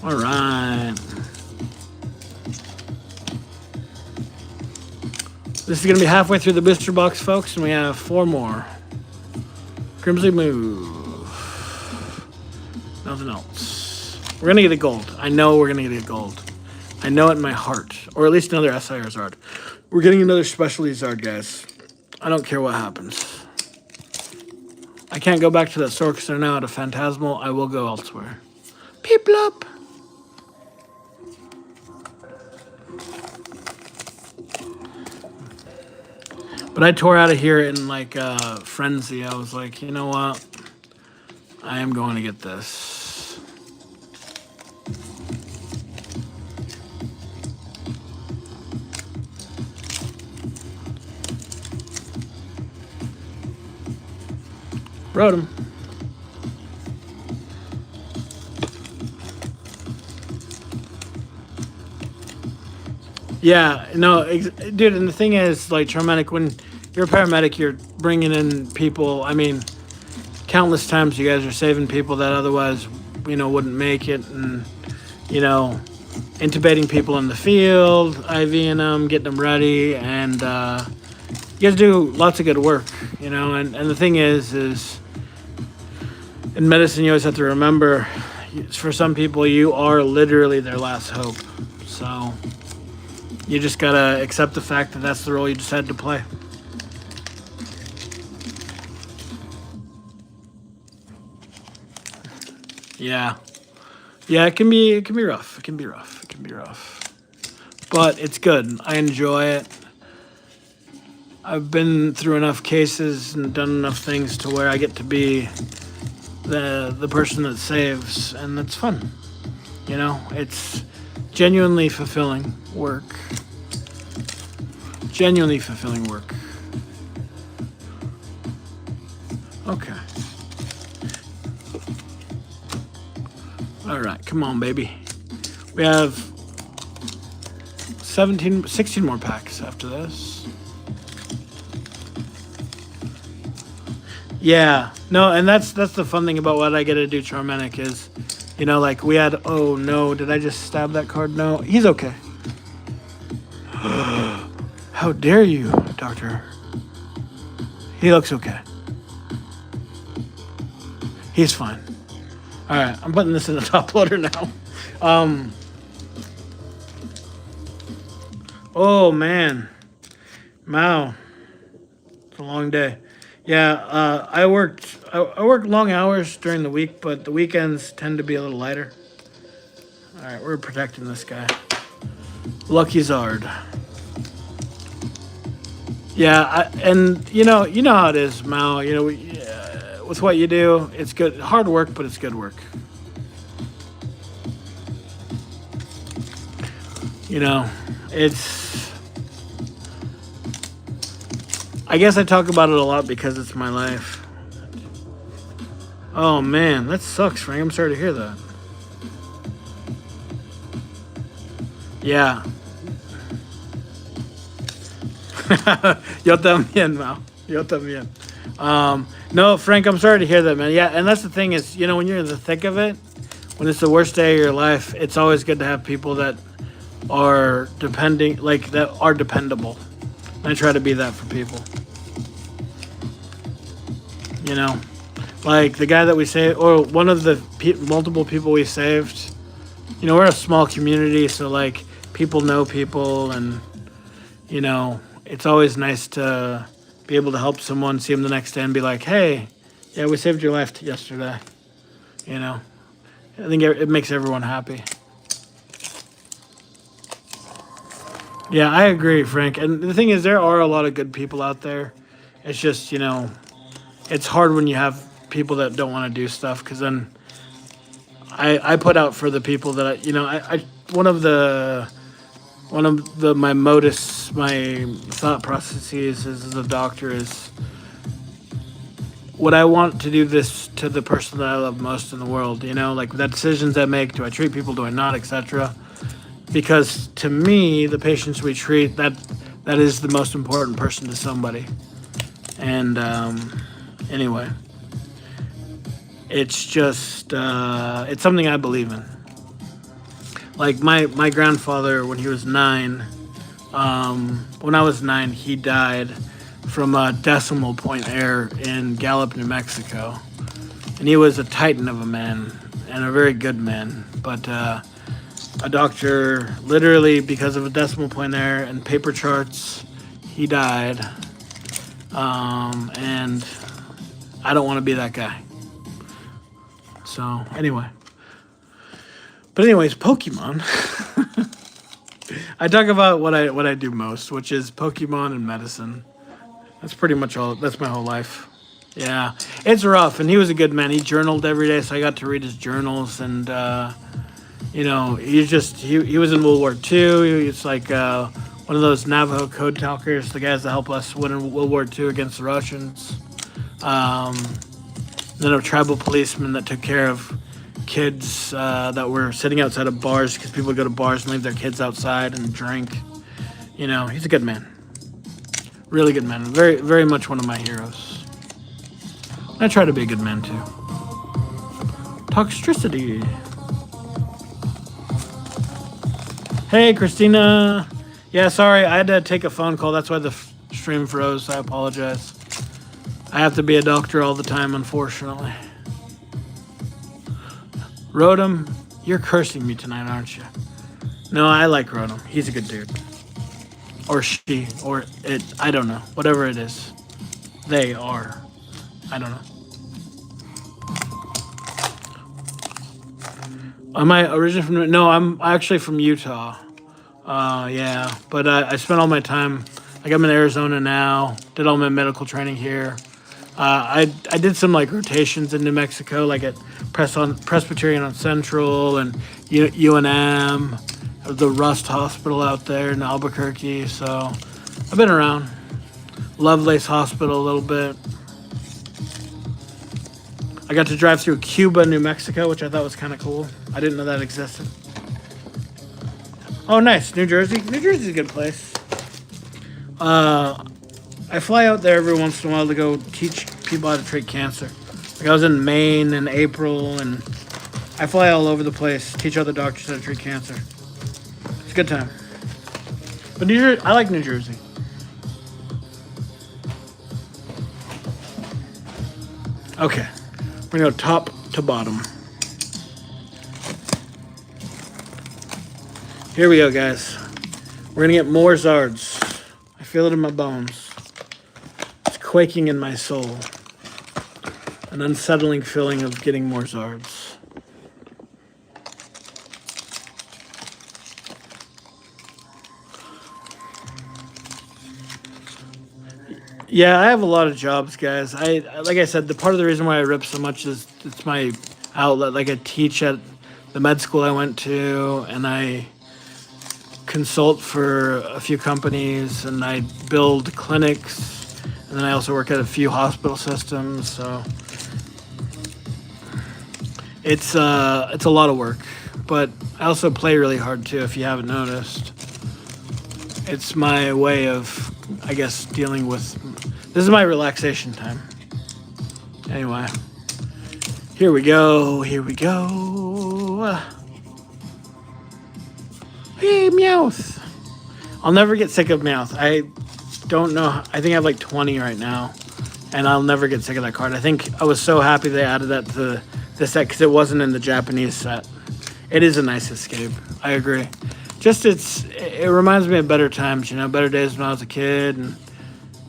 All right. This is going to be halfway through the booster box, folks, and we have 4 more. Grimsley move. Nothing else. We're gonna get a gold. I know we're gonna get a gold. I know it in my heart. Or at least another SIR Zard. We're getting another specialty Zard, guys. I don't care what happens. I can't go back to that store because they're now at a Phantasmal. I will go elsewhere. Peep blop. But I tore out of here in like frenzy. I was like, you know what? I am going to get this. Rode him. Yeah, no, dude, and the thing is, like, paramedic, when you're a paramedic, you're bringing in people. I mean, countless times you guys are saving people that otherwise, wouldn't make it, and, intubating people in the field, IVing them, getting them ready, and you guys do lots of good work, and the thing is in medicine, you always have to remember, for some people, you are literally their last hope, so you just gotta accept the fact that that's the role you decided to play. Yeah, it can be rough. It can be rough, but it's good. I enjoy it. I've been through enough cases and done enough things to where I get to be the person that saves, and it's fun. It's genuinely fulfilling work. Genuinely fulfilling work. Okay. All right, come on, baby. We have 16 more packs after this. Yeah, no, and that's the fun thing about what I get to do, Charmenic, is, like we had, oh no, did I just stab that card? No, he's okay. How dare you, doctor? He looks okay. He's fine. All right, I'm putting this in the top loader now. Oh man, Mao, it's a long day. Yeah, I work long hours during the week, but the weekends tend to be a little lighter. All right, we're protecting this guy. Lucky Zard. Yeah, and you know how it is, Mao. With what you do, it's good, hard work, but it's good work. It's. I guess I talk about it a lot because it's my life. Oh man, that sucks, Frank. I'm sorry to hear that. Yeah. Yo también, Mao. Yo también. No, Frank, I'm sorry to hear that, man. Yeah, and that's the thing is, when you're in the thick of it, when it's the worst day of your life, it's always good to have people that are that are dependable. And I try to be that for people. Like the guy that we saved, or one of the multiple people we saved. We're a small community, so like people know people, and it's always nice to be able to help someone, see them the next day, and be like, hey, yeah, we saved your life yesterday. I think it makes everyone happy. Yeah, I agree, Frank. And the thing is, there are a lot of good people out there. It's just, it's hard when you have people that don't want to do stuff, because then I put out for the people that my thought processes as a doctor is, would I want to do this to the person that I love most in the world? Like the decisions I make, do I treat people, do I not, etc. Because to me, the patients we treat, that is the most important person to somebody. And anyway, it's just it's something I believe in. Like my grandfather, when he was 9, when I was 9, he died from a decimal point error in Gallup, New Mexico. And he was a titan of a man. and a very good man. But a doctor, literally because of a decimal point error and paper charts, he died. And I don't want to be that guy. So anyway. But anyways, Pokemon. I talk about what I do most, which is Pokemon and medicine. That's pretty much all. That's my whole life. Yeah, it's rough, and he was a good man. He journaled every day, so I got to read his journals, and he was in World War II. It's like one of those Navajo code talkers, the guys that helped us win in World War II against the Russians. Then a tribal policeman that took care of kids that were sitting outside of bars because people would go to bars and leave their kids outside and drink. He's a good man. Really good man. Very, very much one of my heroes. I try to be a good man, too. Toxicity. Hey, Christina. Yeah, sorry. I had to take a phone call. That's why the stream froze. I apologize. I have to be a doctor all the time, unfortunately. Rotom, you're cursing me tonight, aren't you? No, I like Rotom. He's a good dude. Or she, or it, I don't know. Whatever it is. They are. I don't know. Am I originally from... No, I'm actually from Utah. Yeah. But I spent all my time... Like, I'm in Arizona now. Did all my medical training here. I did some, like, rotations in New Mexico, like at Presbyterian on Central and UNM, the Rust Hospital out there in Albuquerque. So I've been around. Lovelace Hospital a little bit. I got to drive through Cuba, New Mexico, which I thought was kind of cool. I didn't know that existed. Oh, nice. New Jersey. New Jersey's a good place. I fly out there every once in a while to go teach people how to treat cancer. Like I was in Maine in April, and I fly all over the place, teach other doctors how to treat cancer. It's a good time. But I like New Jersey. Okay, we're gonna go top to bottom. Here we go, guys. We're gonna get more Zards. I feel it in my bones. It's quaking in my soul. An unsettling feeling of getting more Zards. Yeah, I have a lot of jobs, guys. Like I said, the part of the reason why I rip so much is it's my outlet. Like I teach at the med school I went to, and I consult for a few companies, and I build clinics, and then I also work at a few hospital systems. So it's a lot of work, but I also play really hard too. If you haven't noticed, it's my way of, I guess, dealing with. This is my relaxation time. Anyway, here we go. Here we go. Hey, Meowth. I'll never get sick of Meowth. I don't know. I think I have like 20 right now, and I'll never get sick of that card. I think I was so happy they added that to the set because it wasn't in the Japanese set. It is a nice escape. I agree. Just it reminds me of better times, better days when I was a kid and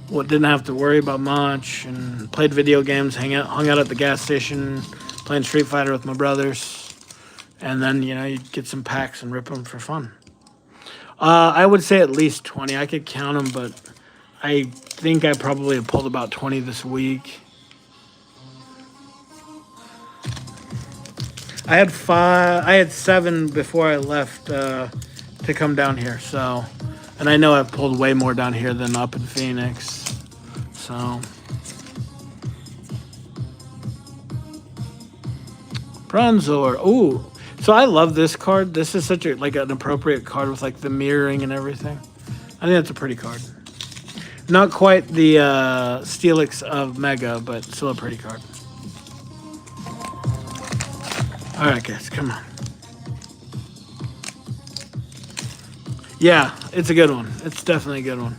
didn't have to worry about much and played video games, hung out at the gas station, playing Street Fighter with my brothers. And then, you'd get some packs and rip them for fun. I would say at least 20. I could count them, but I think I probably have pulled about 20 this week. I had 7 before I left to come down here. So, and I know I've pulled way more down here than up in Phoenix. So, Bronzor. Ooh. So I love this card. This is such an appropriate card with like the mirroring and everything. I think that's a pretty card. Not quite the Steelix of Mega, but still a pretty card. All right, guys, come on. Yeah, it's a good one. It's definitely a good one.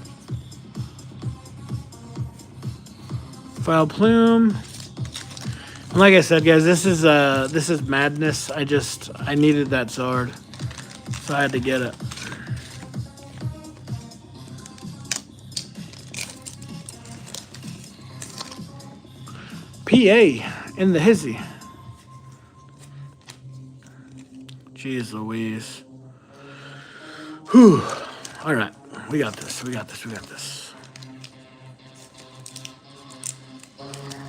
File Plume. And like I said, guys, this is madness. I needed that Zard, so I had to get it. PA in the hizzy. Jeez Louise. Whew. All right, we got this. We got this. We got this.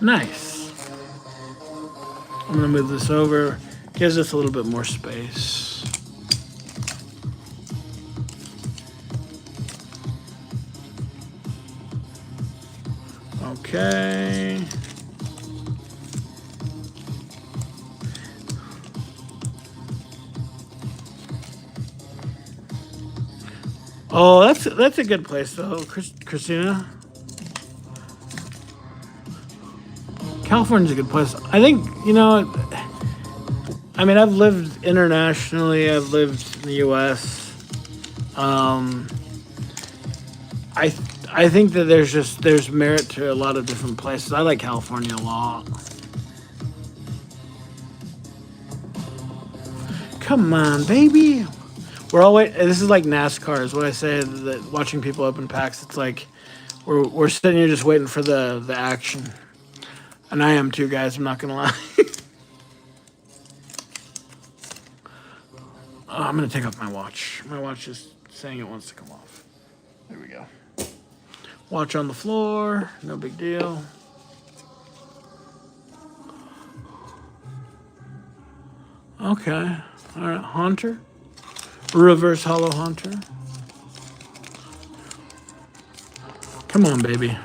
Nice. I'm gonna move this over. Gives us a little bit more space. Okay. Oh, that's a good place though, Christina. California's a good place. I think, you know, I mean, I've lived internationally. I've lived in the U.S. I think that there's merit to a lot of different places. I like California a lot. Come on, baby. We're all wait. This is like NASCAR, is what I say. That watching people open packs, it's like we're sitting here just waiting for the action. And I am too, guys. I'm not gonna lie. Oh, I'm gonna take off my watch. My watch is saying it wants to come off. There we go. Watch on the floor. No big deal. Okay. All right, Haunter. Reverse Hollow Haunter. Come on, baby.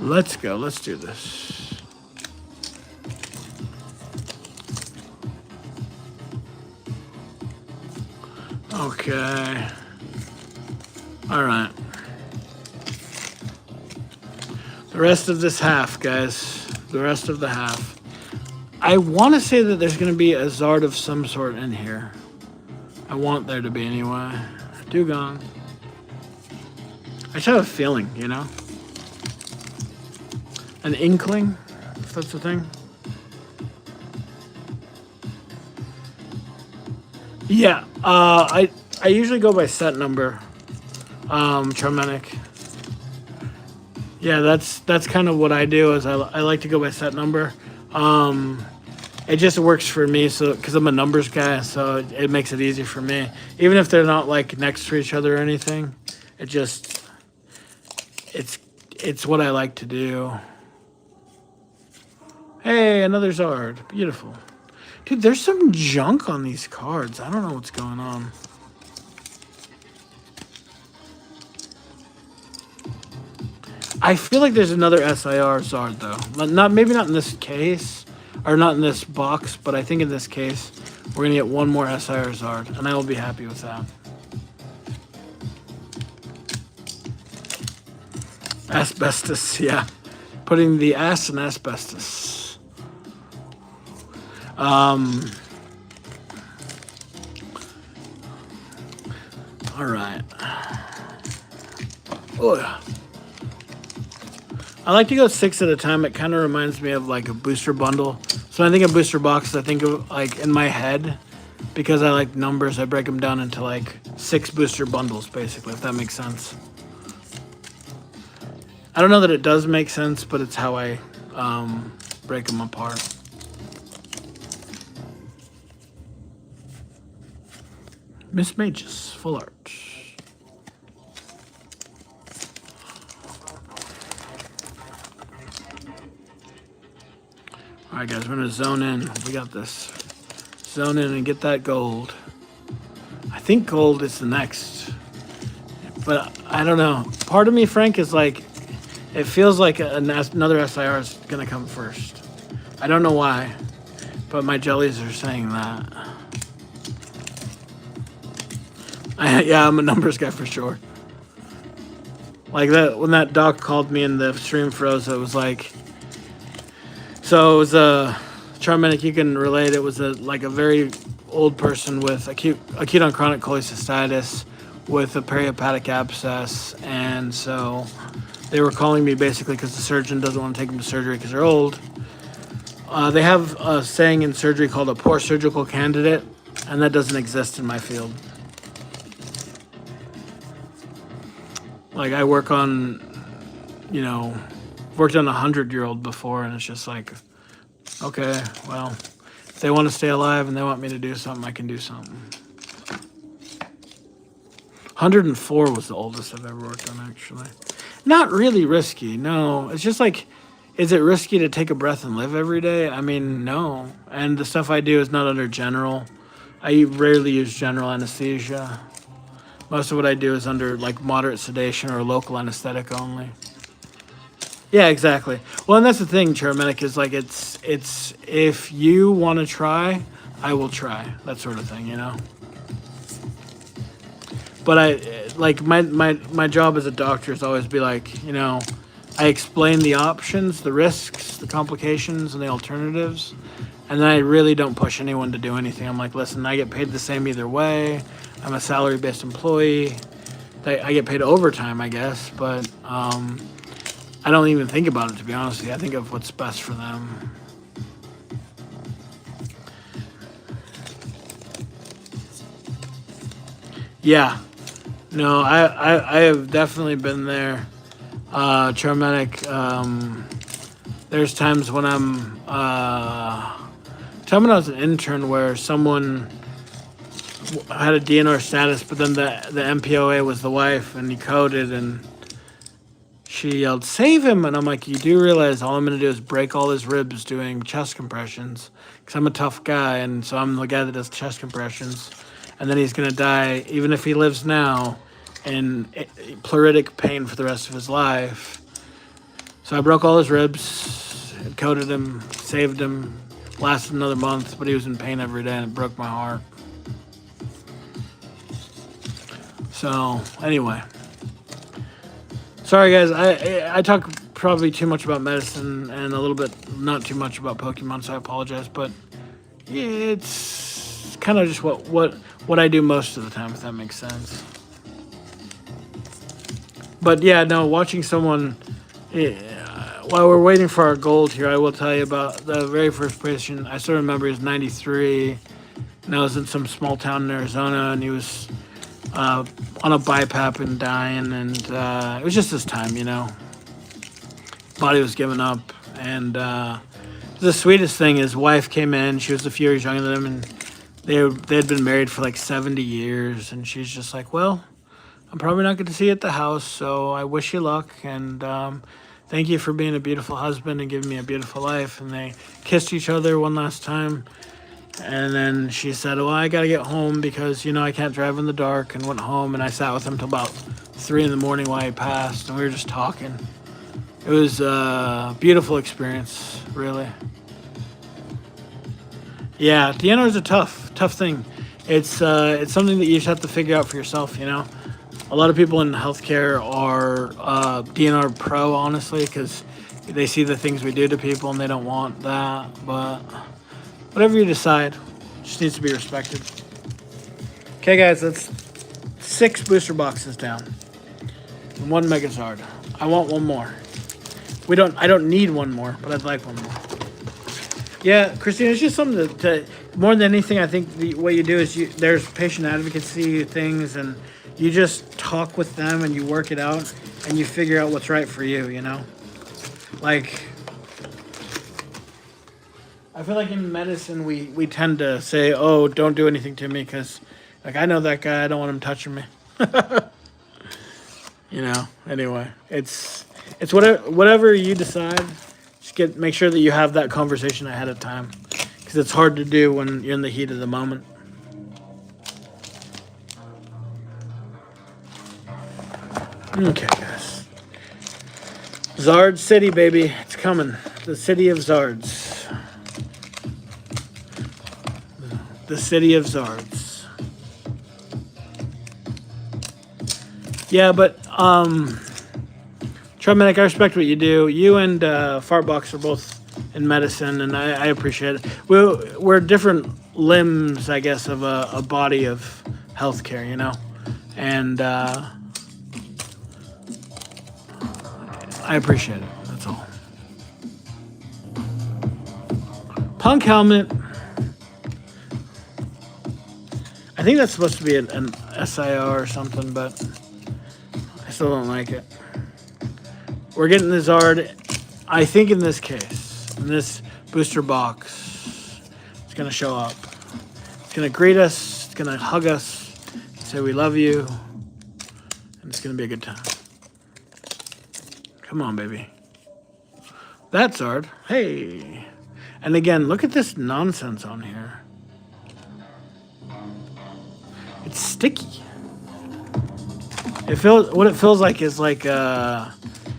Let's go. Let's do this. Okay. All right. The rest of this half, guys. The rest of the half. I want to say that there's going to be a Zard of some sort in here. I want there to be anyway. Dugong. I just have a feeling, you know? An inkling, if that's the thing. Yeah, I usually go by set number. Charmenic. Yeah, that's kind of what I do. Is I like to go by set number. It just works for me, so because I'm a numbers guy, so it makes it easy for me. Even if they're not like next to each other or anything, it's what I like to do. Hey, another Zard. Beautiful. Dude, there's some junk on these cards. I don't know what's going on. I feel like there's another SIR Zard, though. Maybe not in this case, or not in this box, but I think in this case, we're going to get one more SIR Zard, and I will be happy with that. Asbestos, yeah. Putting the ass in asbestos. All right. Oh. I like to go 6 at a time. It kind of reminds me of like a booster bundle. So when I think of booster boxes, I think of like in my head, because I like numbers, I break them down into like 6 booster bundles, basically, if that makes sense. I don't know that it does make sense, but it's how I break them apart. Miss Mages, full art. All right, guys, we're gonna zone in. We got this. Zone in and get that gold. I think gold is the next, but I don't know. Part of me, Frank, is like, it feels like another SIR is gonna come first. I don't know why, but my jellies are saying that. Yeah, I'm a numbers guy for sure. Like that, when that doc called me and the stream froze, it was like, so it was a Charmenic, you can relate. It was like a very old person with acute on chronic cholecystitis with a perihepatic abscess, and so they were calling me basically because the surgeon doesn't want to take them to surgery because they're old. They have a saying in surgery called a poor surgical candidate, and that doesn't exist in my field. Like, I work on, worked on a 100-year-old before, and it's just like, okay, well, if they want to stay alive and they want me to do something, I can do something. 104 was the oldest I've ever worked on, actually. Not really risky, no. It's just like, is it risky to take a breath and live every day? I mean, no. And the stuff I do is not under general. I rarely use general anesthesia. Most of what I do is under like moderate sedation or local anesthetic only. Yeah, exactly. Well, and that's the thing, paramedic, is like it's if you want to try, I will try. That sort of thing, But I like my job as a doctor is always be like, I explain the options, the risks, the complications, and the alternatives, and then I really don't push anyone to do anything. I'm like, listen, I get paid the same either way. I'm a salary-based employee. I get paid overtime, I guess, but I don't even think about it, to be honest with you. I think of what's best for them. Yeah. No, I have definitely been there. Paramedic. There's times when when I was an intern where someone had a DNR status, but then the MPOA was the wife, and he coded, and she yelled, "Save him!" And I'm like, you do realize all I'm going to do is break all his ribs doing chest compressions, because I'm a tough guy, and so I'm the guy that does chest compressions, and then he's going to die, even if he lives now, in pleuritic pain for the rest of his life. So I broke all his ribs, coded him, saved him, lasted another month, but he was in pain every day, and it broke my heart. So, anyway. Sorry, guys. I talk probably too much about medicine and a little bit not too much about Pokemon, so I apologize. But it's kind of just what I do most of the time, if that makes sense. But, yeah, no, watching someone... while we're waiting for our gold here, I will tell you about the very first patient. I still remember he was 93, and I was in some small town in Arizona, and he was... on a BiPAP and dying, and it was just his time, Body was giving up, and the sweetest thing, his wife came in. She was a few years younger than him, and they had been married for like 70 years, and she's just like, well, I'm probably not going to see you at the house, so I wish you luck, and thank you for being a beautiful husband and giving me a beautiful life. And they kissed each other one last time. And then she said, well, I got to get home because, I can't drive in the dark, and went home, and I sat with him till about 3 a.m. while he passed, and we were just talking. It was a beautiful experience, really. Yeah, DNR is a tough thing. It's something that you just have to figure out for yourself, A lot of people in healthcare are DNR pro, honestly, because they see the things we do to people, and they don't want that, but... whatever you decide, just needs to be respected. Okay, guys, that's 6 booster boxes down. And 1 Mega Zard. I want one more. I don't need one more, but I'd like one more. Yeah, Christine, it's just something to more than anything, I think what you do is there's patient advocacy things, and you just talk with them, and you work it out, and you figure out what's right for you, Like... I feel like in medicine, we tend to say, oh, don't do anything to me because, I know that guy. I don't want him touching me. Anyway, it's whatever you decide. Just make sure that you have that conversation ahead of time because it's hard to do when you're in the heat of the moment. Okay, guys. Zards City, baby. It's coming. The city of Zards. The city of Zards. Yeah, but Trumanic, I respect what you do. You and Fartbox are both in medicine, and I appreciate it. We're different limbs, I guess, of a body of healthcare, And I appreciate it. That's all. Punk helmet. I think that's supposed to be an SIR or something, but I still don't like it. We're getting the Zard. I think in this case, in this booster box, it's going to show up. It's going to greet us. It's going to hug us. Say we love you. And it's going to be a good time. Come on, baby. That's Zard. Hey. And again, look at this nonsense on here. It's sticky. What it feels like is like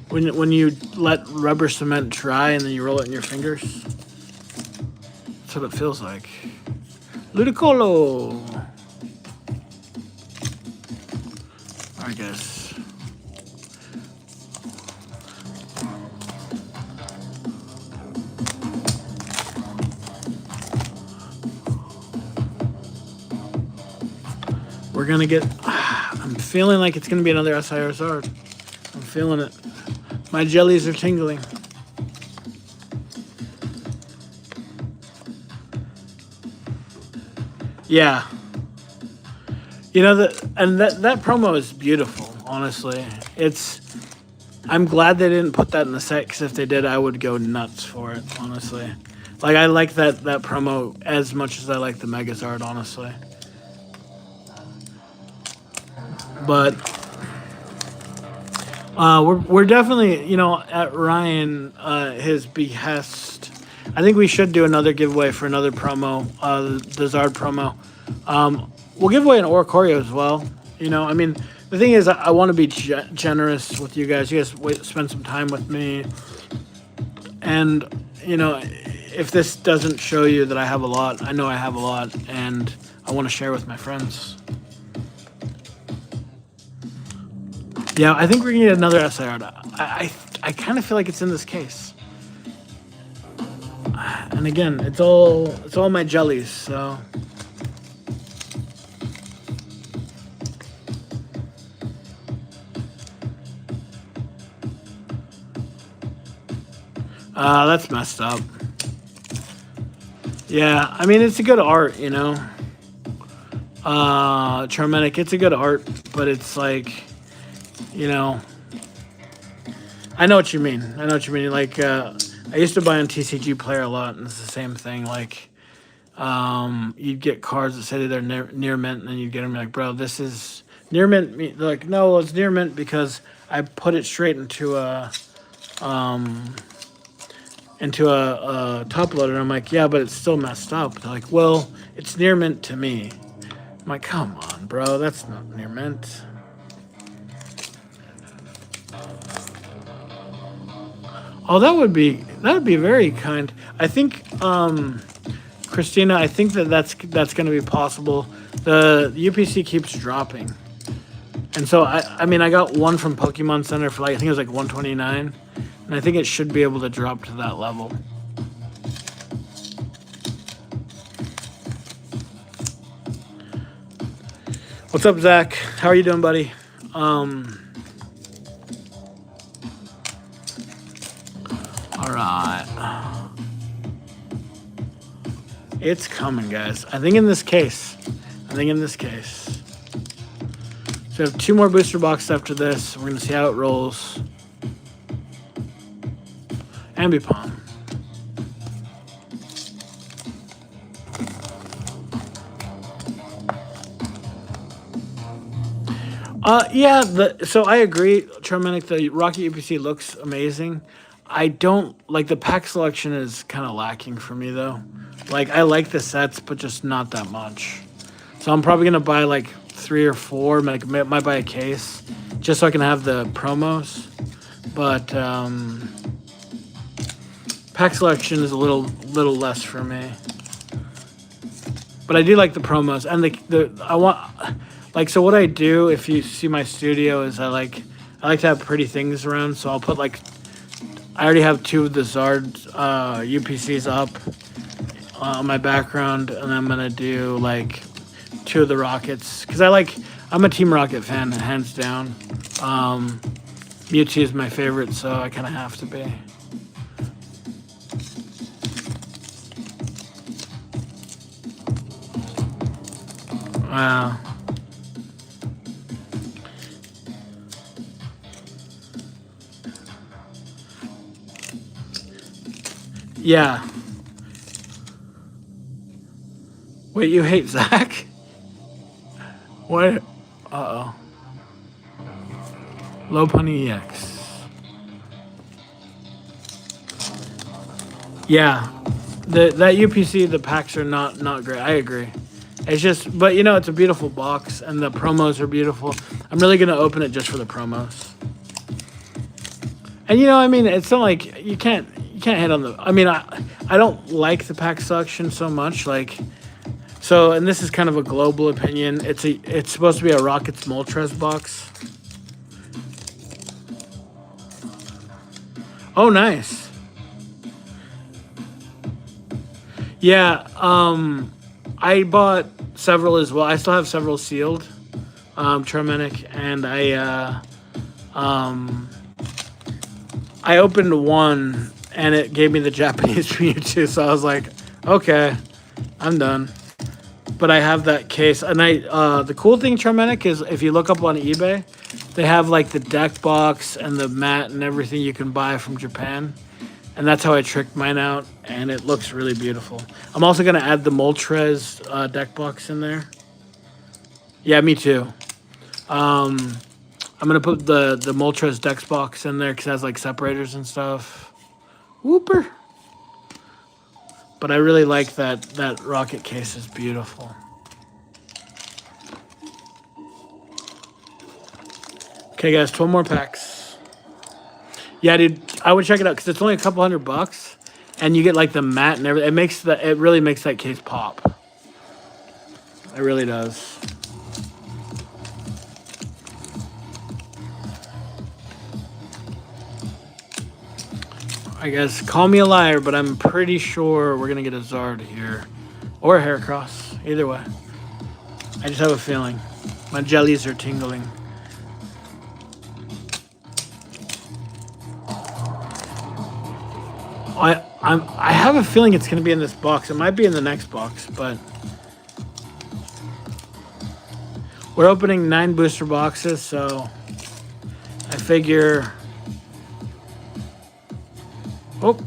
when you let rubber cement dry and then you roll it in your fingers. That's what it feels like. Ludicolo. All right, guys. We're gonna get. I'm feeling like it's gonna be another SIR Zard. I'm feeling it. My jellies are tingling. Yeah. You know that promo is beautiful. Honestly, I'm glad they didn't put that in the set, because if they did, I would go nuts for it. Honestly, like I like that promo as much as I like the Megazard. Honestly. But we're definitely, at Ryan, his behest. I think we should do another giveaway for another promo, the Zard promo. We'll give away an Oricorio as well. I mean, the thing is, I want to be generous with you guys. You guys spend some time with me. And, if this doesn't show you that I have a lot, I know I have a lot, and I want to share with my friends. Yeah, I think we're gonna get another SIR. I kind of feel like it's in this case. And again, it's all my jellies, so. That's messed up. Yeah, I mean, it's a good art, Charmenic, it's a good art, but it's like, I know what you mean. Like, I used to buy on TCG Player a lot, and it's the same thing. Like, you'd get cards that say they're near mint, and then you'd get them like, bro, this is near mint. They're like, no, it's near mint because I put it straight into a top loader. And I'm like, yeah, but it's still messed up. They're like, well, it's near mint to me. I'm like, come on, bro, that's not near mint. Oh, that would be very kind. I think, Christina, I think that's going to be possible. The UPC keeps dropping, and so I mean, I got one from Pokemon Center for I think it was like 129, and I think it should be able to drop to that level. What's up, Zach? How are you doing, buddy? All right. It's coming, guys. I think in this case. So we have 2 more booster boxes after this. We're going to see how it rolls. Ambipom. Yeah, so I agree, Charmenic, the Rocket UPC looks amazing. I don't like the pack selection is kind of lacking for me though. Like I like the sets, but just not that much. So I'm probably gonna buy like 3 or 4. Might buy a case just so I can have the promos. But pack selection is a little less for me. But I do like the promos and so what I do, if you see my studio, is I like to have pretty things around. So I'll put I already have 2 of the Zards UPCs up on my background, and I'm gonna do 2 of the Rockets because I'm a Team Rocket fan, hands down. Mewtwo is my favorite, so I kind of have to be. Wow. Yeah. Wait, you hate Zach? What? Uh-oh. Low Punny EX. Yeah. That UPC, the packs are not great. I agree. It's just, but you know, it's a beautiful box, and the promos are beautiful. I'm really gonna open it just for the promos. And you know, I mean, it's not like you can't hit on the. I mean, I don't like the pack selection so much. Like, so, and this is kind of a global opinion. It's supposed to be a Rockets Moltres box. Oh, nice. Yeah, I bought several as well. I still have several sealed, Terminic, and I opened one and it gave me the Japanese Mewtwo, so I was like, okay, I'm done. But I have that case, and the cool thing, Terminic, is if you look up on eBay, they have like the deck box and the mat and everything you can buy from Japan. And that's how I tricked mine out, and it looks really beautiful. I'm also going to add the Moltres deck box in there. Yeah, me too. I'm going to put the Moltres deck box in there because it has like separators and stuff. Whooper. But I really like that rocket case is beautiful. Okay, guys, 12 more packs. Yeah, dude, I would check it out because it's only a couple $100, and you get like the mat and everything. It really makes that case pop. It really does. I guess call me a liar, but I'm pretty sure we're gonna get a Zard here, or a Heracross. Either way, I just have a feeling. My jellies are tingling. I have a feeling it's going to be in this box. It might be in the next box, but we're opening 9 booster boxes, so I figure. Oh,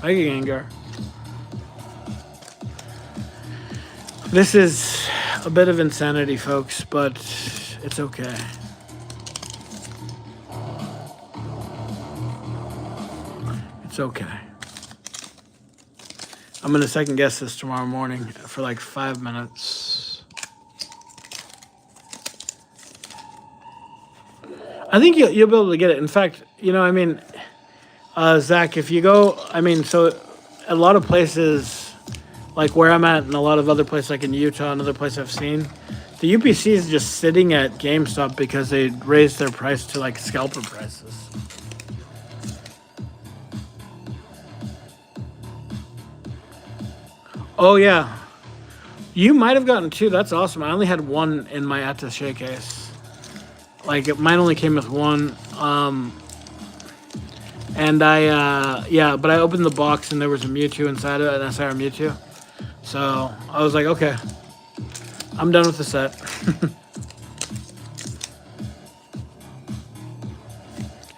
Mega Gengar. This is a bit of insanity, folks, but it's okay. It's okay. I'm going to second guess this tomorrow morning for like 5 minutes. I think you'll be able to get it. In fact, you know, I mean, Zach, if you go, I mean, so a lot of places, like where I'm at and a lot of other places like in Utah, another place I've seen, the UPC is just sitting at GameStop because they raised their price to like scalper prices. Oh, yeah. You might have gotten 2. That's awesome. I only had 1 in my attaché case. Like, mine only came with 1. And yeah, but I opened the box and there was a Mewtwo inside of it, an SIR Mewtwo. So I was like, okay, I'm done with the set.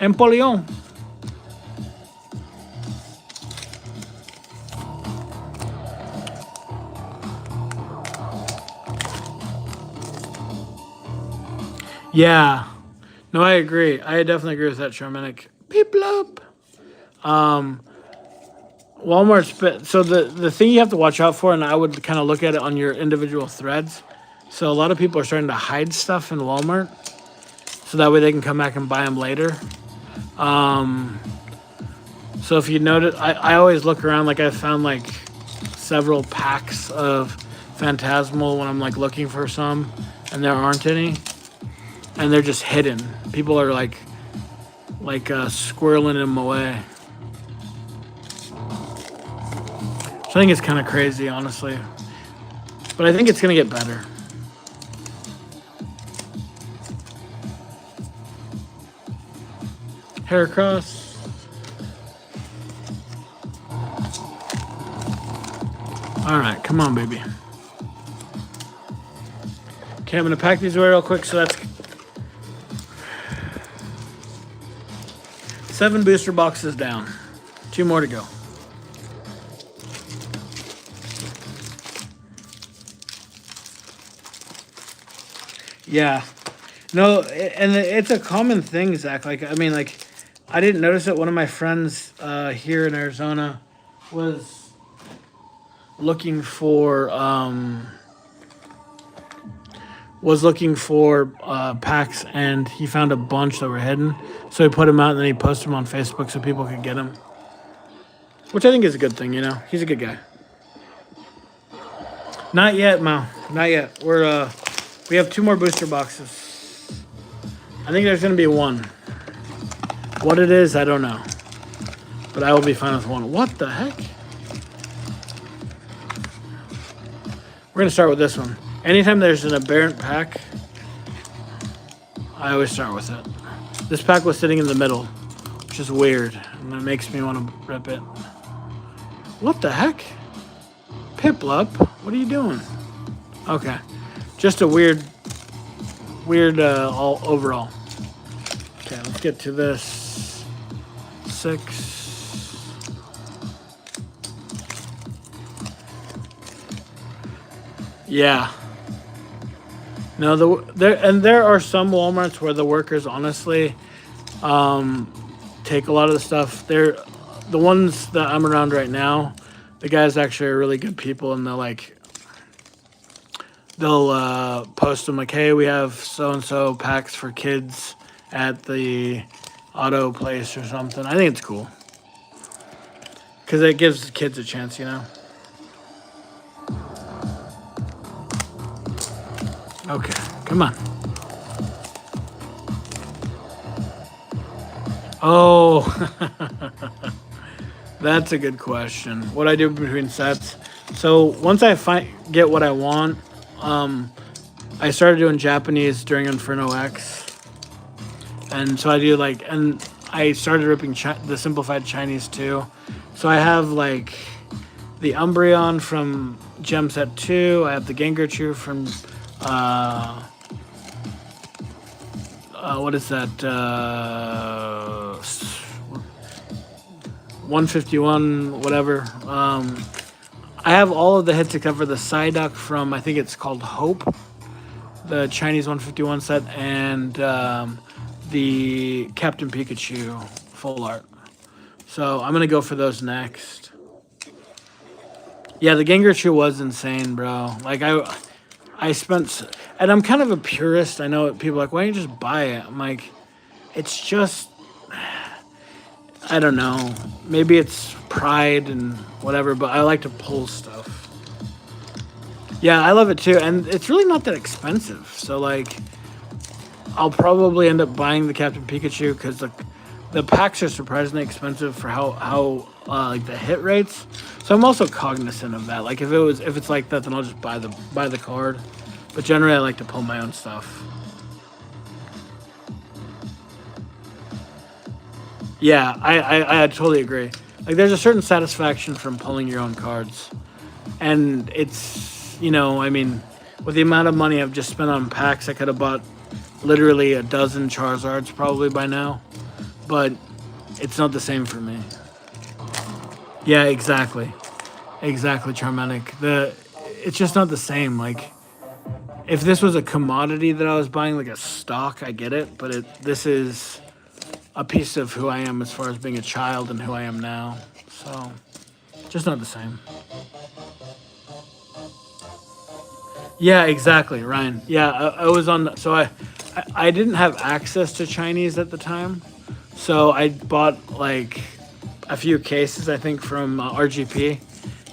Empoleon. Yeah. No, I agree. I definitely agree with that, Shermanic. Beep blop. Walmart's so the thing you have to watch out for, and I would kind of look at it on your individual threads. So a lot of people are starting to hide stuff in Walmart, so that way they can come back and buy them later. So if you notice, I always look around. Like I found like several packs of Phantasmal when I'm like looking for some, and there aren't any, and they're just hidden. People are like squirreling them away. So I think it's kind of crazy, honestly. But I think it's going to get better. Hair across. All right, come on, baby. Okay, I'm gonna pack these away real quick. So that's 7 booster boxes down. 2 more to go. Yeah. No, and it's a common thing, Zach. Like, I mean, like, I didn't notice it. One of my friends here in Arizona was looking for packs, and he found a bunch that were hidden. So he put them out, and then he posted them on Facebook so people could get them. Which I think is a good thing, you know. He's a good guy. Not yet, Mo. Not yet. We have 2 more booster boxes. I think there's gonna be 1. What it is, I don't know. But I will be fine with 1. What the heck? We're gonna start with this one. Anytime there's an aberrant pack, I always start with it. This pack was sitting in the middle, which is weird, and that makes me want to rip it. What the heck? Piplup, what are you doing? Okay, just a weird all overall. Okay, let's get to this. 6. Yeah. No, there are some Walmarts where the workers honestly take a lot of the stuff. The ones that I'm around right now, the guys actually are really good people, and they'll post them like, hey, we have so-and-so packs for kids at the auto place or something. I think it's cool because it gives the kids a chance, you know. Okay, come on. Oh, that's a good question. What I do between sets. So once I get what I want, I started doing Japanese during Inferno X, and so I do and I started ripping the simplified Chinese too. So I have like the Umbreon from Gem Set 2. I have the Gengarchu from what is that? 151, whatever. I have all of the hits except for the Psyduck from, I think it's called Hope, the Chinese 151 set, and the Captain Pikachu full art. So I'm gonna go for those next. Yeah, the Gengarchu was insane, bro. Like I spent, and I'm kind of a purist. I know people are like, why don't you just buy it? I'm like, it's just, I don't know. Maybe it's pride and whatever, but I like to pull stuff. Yeah, I love it too, and it's really not that expensive. So like, I'll probably end up buying the Captain Pikachu because the packs are surprisingly expensive for how like the hit rates. So I'm also cognizant of that. Like if it's like that, then I'll just buy the card. But generally, I like to pull my own stuff. Yeah, I totally agree. Like there's a certain satisfaction from pulling your own cards, and it's, you know, I mean, with the amount of money I've just spent on packs, I could have bought literally a dozen Charizards probably by now, but it's not the same for me. Yeah, exactly, Charmatic. It's just not the same. Like, if this was a commodity that I was buying, like a stock, I get it, but this is a piece of who I am as far as being a child and who I am now. So, just not the same. Yeah, exactly, Ryan. Yeah, I was on. So I didn't have access to Chinese at the time, so I bought like a few cases, I think, from RGP,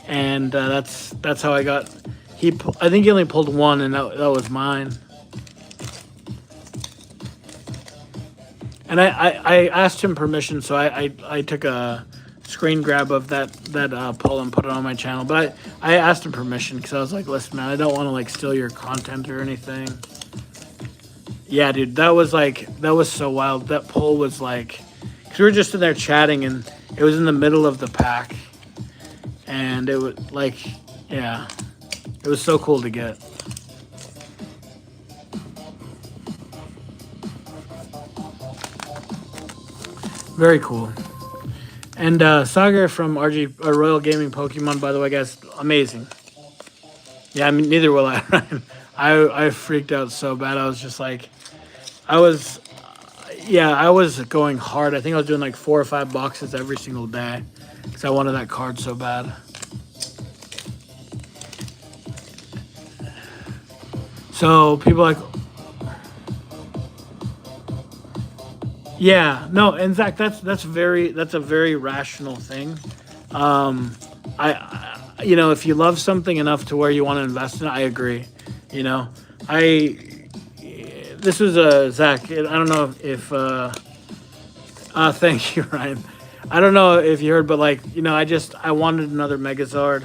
and that's how I got. I think he only pulled one, and that was mine. And I asked him permission, so I took a screen grab of that pull and put it on my channel. But I asked him permission because I was like, listen, man, I don't want to like steal your content or anything. Yeah, dude, that was so wild. That pull was like, because we were just in there chatting, and it was in the middle of the pack, and it was like, yeah, it was so cool to get. Very cool. And Saga from Royal Gaming Pokemon, by the way, guys, amazing. Yeah, I mean, neither will I. I freaked out so bad. I was just like, I was going hard. I think I was doing like 4 or 5 boxes every single day because I wanted that card so bad. So people like, yeah, no, and Zach, that's a very rational thing. If you love something enough to where you want to invest in it, I agree. This was Zach. I don't know if thank you, Ryan. I don't know if you heard, but I wanted another Megazord,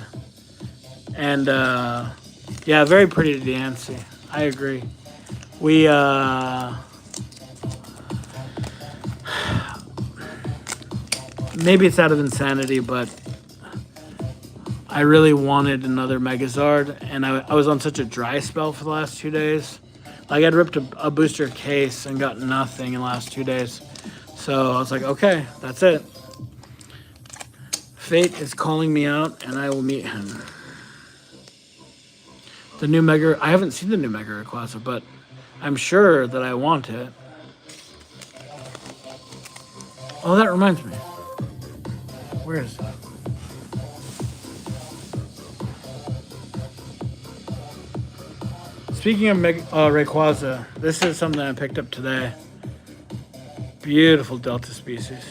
and yeah, very pretty to Deancey. I agree. We maybe it's out of insanity, but I really wanted another Megazord, and I was on such a dry spell for the last 2 days. Like, I'd ripped a booster case and got nothing in the last 2 days. So I was like, okay, that's it. Fate is calling me out, and I will meet him. The new Mega... I haven't seen the new Mega Rayquaza, but I'm sure that I want it. Oh, that reminds me. Where is it? Speaking of Rayquaza, this is something I picked up today. Beautiful Delta species.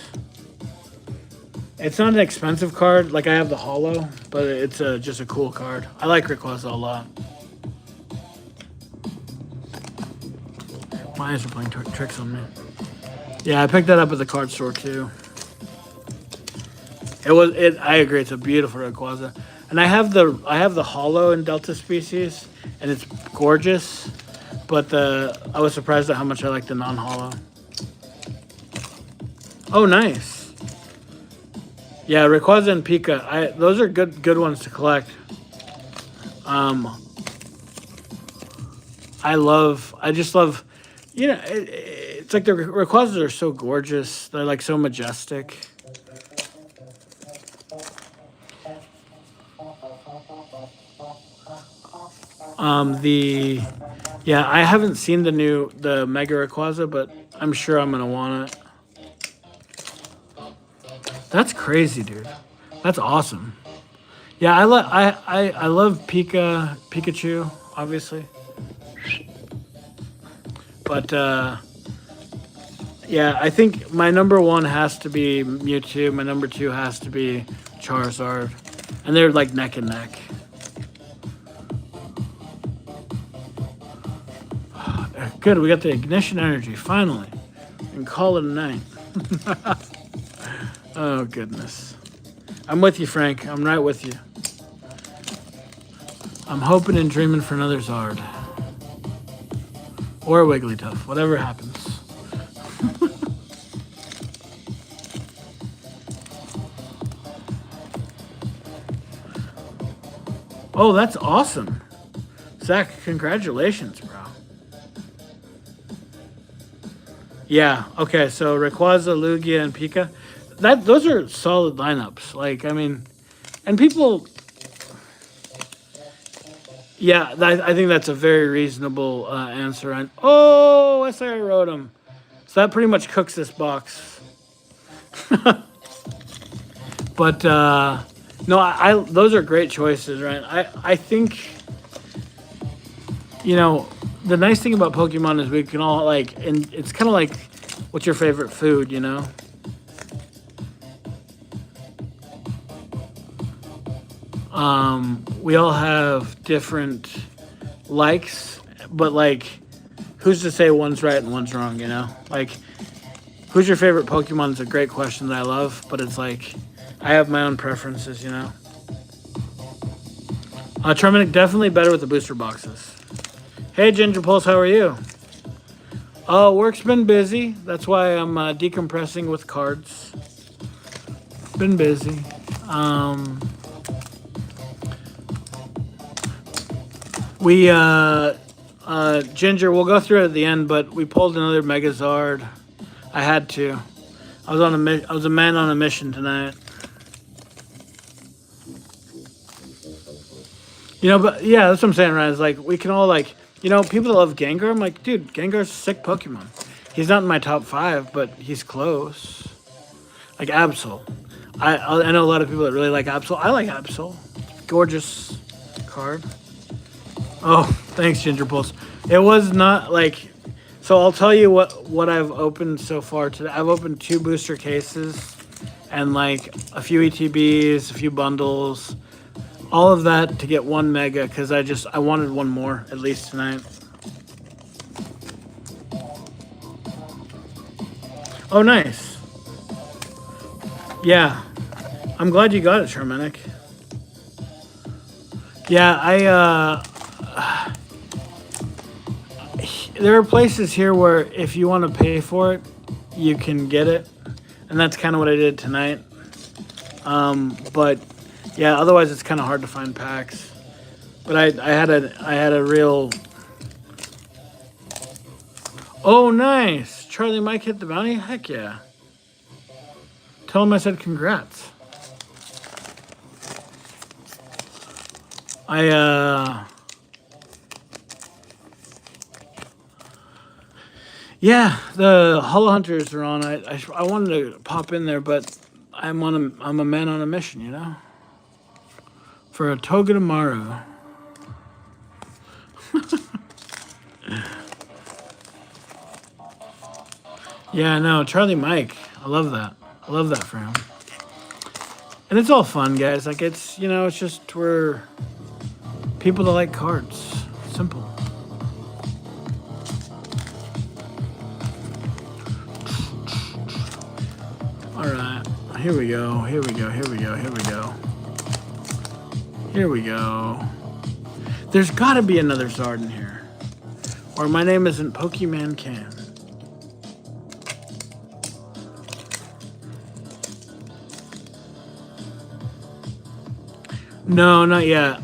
It's not an expensive card. Like, I have the holo, but it's just a cool card. I like Rayquaza a lot. My eyes are playing tricks on me. Yeah, I picked that up at the card store too. I agree. It's a beautiful Rayquaza, and I have the holo in Delta species, and it's gorgeous. But I was surprised at how much I like the non-holo. Oh, nice. Yeah, Rayquaza and Pika. Those are good ones to collect. I just love. It's like the Rayquazas are so gorgeous. They're like so majestic. I haven't seen the Mega Rayquaza, but I'm sure I'm gonna want it. That's crazy, dude. That's awesome. Yeah, I love Pikachu, obviously. But yeah, I think my number 1 has to be Mewtwo. My number 2 has to be Charizard, and they're like neck and neck. Good, we got the ignition energy finally, and call it a night. Oh goodness, I'm with you, Frank. I'm right with you. I'm hoping and dreaming for another Zard. Or a Wigglytuff, whatever happens. Oh, that's awesome. Zach, congratulations, bro. Yeah, okay, so Rayquaza, Lugia, and Pika. Those are solid lineups. Like, I mean, and people... Yeah, I think that's a very reasonable answer. And oh, I say I wrote them. So that pretty much cooks this box. But no, those are great choices, right? I think, the nice thing about Pokemon is we can all and it's kind of like, what's your favorite food, we all have different likes, but who's to say one's right and one's wrong, who's your favorite Pokemon is a great question that I love, but it's I have my own preferences, Charminic, definitely better with the booster boxes. Hey, Ginger Pulse, how are you? Oh, work's been busy. That's why I'm decompressing with cards. Been busy. Um, we Ginger. We'll go through it at the end, but we pulled another Mega Zard. I had to. I was a man on a mission tonight. But yeah, that's what I'm saying, right? It's like we can all like, people that love Gengar. I'm like, dude, Gengar's a sick Pokemon. He's not in my top 5, but he's close. Like Absol. I know a lot of people that really like Absol. I like Absol. Gorgeous card. Oh, thanks, Ginger Pulse. It was not like. So I'll tell you what I've opened so far today. I've opened 2 booster cases, and like a few ETBs, a few bundles, all of that to get 1 mega because I wanted 1 more at least tonight. Oh, nice. Yeah, I'm glad you got it, Shermanic. Yeah, there are places here where if you want to pay for it, you can get it, and that's kind of what I did tonight. But yeah, otherwise it's kind of hard to find packs. But I had a real. Oh, nice! Charlie Mike hit the bounty. Heck yeah! Tell him I said congrats. Yeah, the Hollow Hunters are on. I wanted to pop in there, but I'm a man on a mission, for a Togedemaru. Yeah, no, Charlie Mike. I love that. I love that for him. And it's all fun, guys. Like it's just we're people that like cards. Simple. All right. Here we go. Here we go. Here we go. Here we go. Here we go. There's got to be another Zard in here. Or my name isn't Pokemon Can. No, not yet.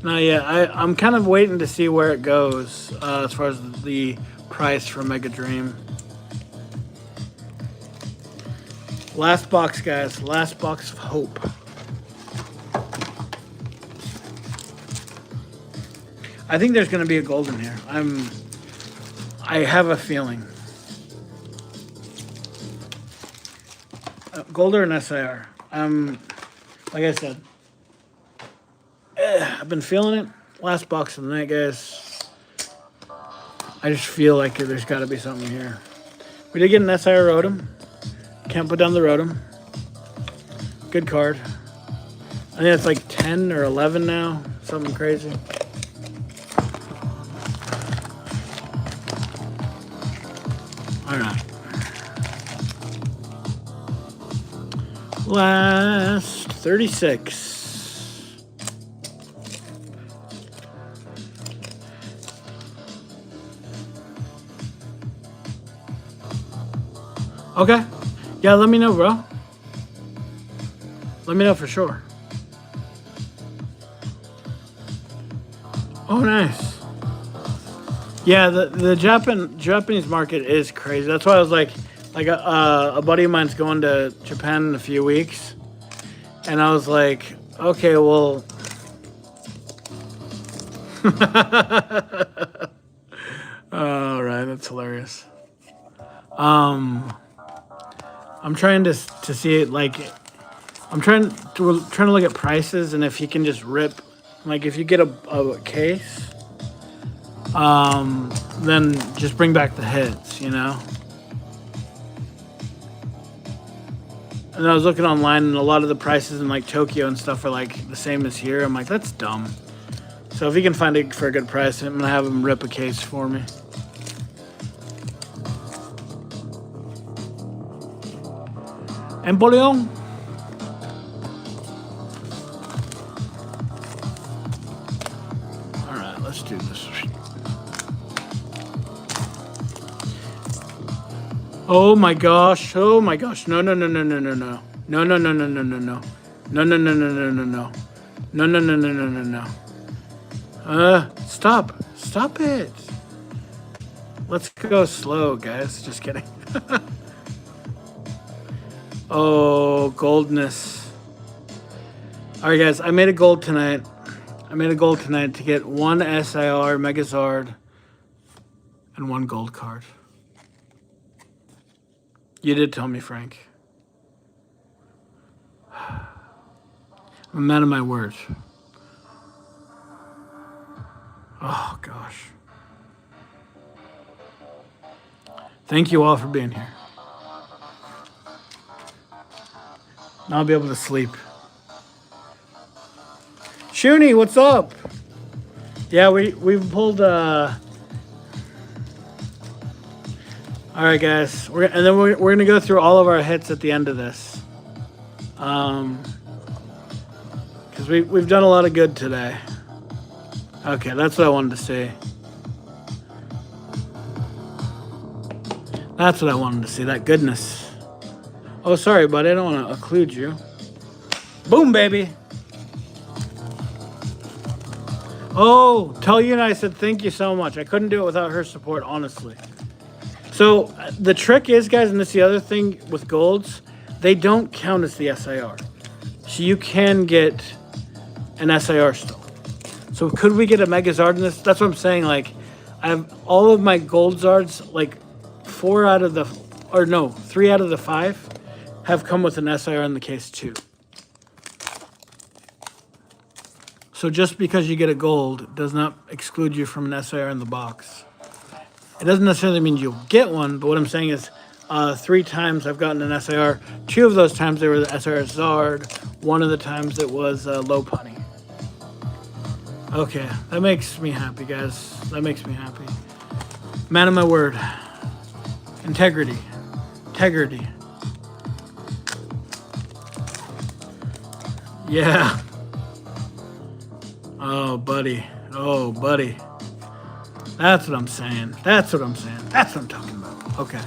Not yet. I'm kind of waiting to see where it goes as far as the price for Mega Dream. Last box, guys. Last box of hope. I think there's going to be a gold in here. I have a feeling. Gold or an SIR. Like I said, I've been feeling it. Last box of the night, guys. I just feel like there's got to be something here. We did get an SIR Rotom. Can't put down the Rotom. Good card. I think it's like 10 or 11 now. Something crazy. All right. Last 36. Okay. Yeah, let me know, bro. Let me know for sure. Oh, nice. Yeah, the Japanese market is crazy. That's why I was like a buddy of mine's going to Japan in a few weeks, and I was like, okay, well. All right, that's hilarious. I'm trying to see it like I'm trying to look at prices and if he can just rip, like if you get a case, then just bring back the hits, And I was looking online and a lot of the prices in like Tokyo and stuff are like the same as here. I'm like, that's dumb. So if he can find it for a good price, I'm gonna have him rip a case for me. Empoleon. All right, let's do this. Oh my gosh. Oh my gosh. No, no, no, no, no, no, no. No, no, no, no, no, no, no. No, no, no, no, no, no, no. No, no, no, no, no, no, no. Stop. Stop it. Let's go slow, guys. Just kidding. Oh, goldness. All right, guys. I made a gold tonight. To get one SIR Mega Zard and one gold card. You did tell me, Frank. I'm a man of my word. Oh, gosh. Thank you all for being here. Now I'll be able to sleep. Shoonie, what's up? Yeah, we've pulled. All right, guys. We're gonna go through all of our hits at the end of this. Because we've done a lot of good today. Okay, that's what I wanted to see. That's what I wanted to see. That goodness. Oh, sorry, buddy. I don't want to occlude you. Boom, baby. Oh, tell you and I said thank you so much. I couldn't do it without her support, honestly. So the trick is, guys, and this is the other thing with golds, they don't count as the SIR. So you can get an SIR still. So could we get a Mega Zard in this? That's what I'm saying. Like, I have all of my gold Zards, like 3 out of the 5 have come with an SIR in the case too. So just because you get a gold does not exclude you from an SIR in the box. It doesn't necessarily mean you'll get one, but what I'm saying is 3 times I've gotten an SIR. 2 of those times they were the SIR Zard. 1 of the times it was low punny. Okay, that makes me happy, guys. That makes me happy. Man of my word. Integrity. Integrity. Yeah. Oh, buddy. Oh, buddy. That's what I'm saying. That's what I'm saying. That's what I'm talking about. Okay.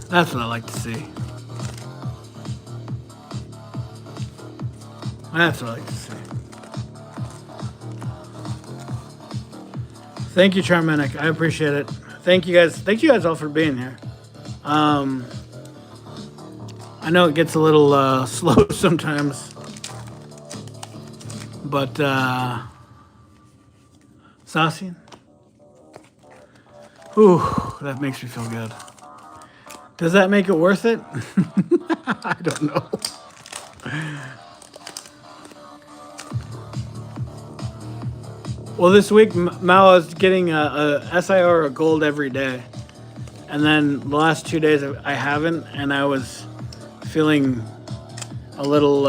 That's what I like to see. That's what I like to see. Thank you, Charmenic. I appreciate it. Thank you guys. Thank you guys all for being here. I know it gets a little slow sometimes, but Sassian. Ooh, that makes me feel good. Does that make it worth it? I don't know. Well, this week, Mao was getting a SIR or a gold every day. And then the last 2 days, I haven't, and I was feeling a little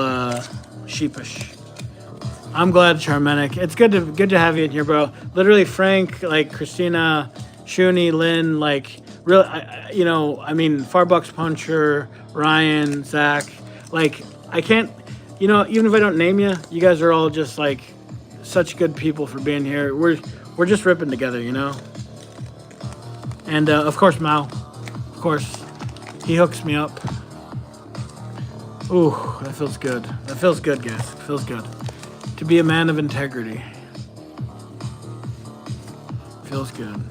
sheepish. I'm glad, Charmenic. It's good to have you in here, bro. Literally, Frank, like Christina, Shuni, Lynn, like, really, Farbucks Puncher, Ryan, Zach. Like, I can't, even if I don't name you, you guys are all just, like, such good people for being here. We're just ripping together, And of course, Mao. Of course, he hooks me up. Ooh, that feels good. That feels good, guys. It feels good to be a man of integrity. Feels good.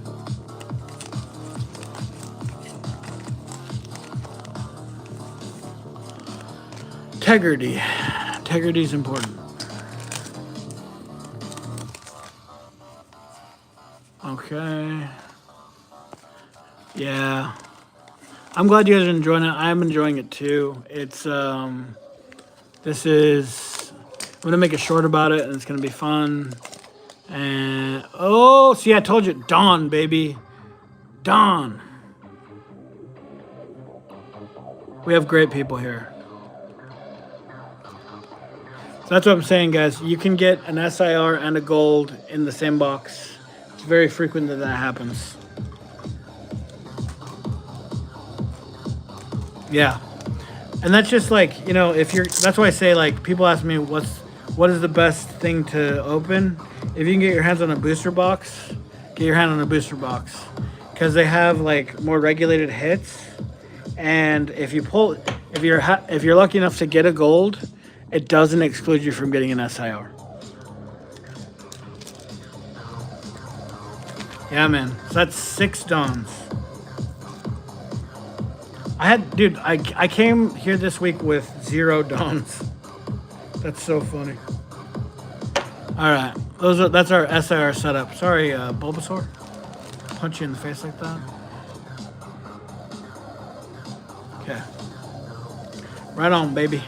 Integrity. Integrity is important. Okay. Yeah. I'm glad you guys are enjoying it. I'm enjoying it too. It's I'm gonna make a short about it and it's gonna be fun. And see, I told you, Dawn, baby. Dawn. We have great people here. So that's what I'm saying, guys. You can get an SIR and a gold in the same box. It's very frequent that happens. Yeah. And that's just like, that's why I say, like, people ask me what is the best thing to open. If you can get your hands on a booster box, get your hand on a booster box because they have like more regulated hits, and if you're lucky enough to get a gold, it doesn't exclude you from getting an SIR. Yeah, man. So that's 6 dons. I came here this week with 0 dons. That's so funny. All right, that's our SIR setup. Sorry, Bulbasaur. Punch you in the face like that. Okay. Right on, baby.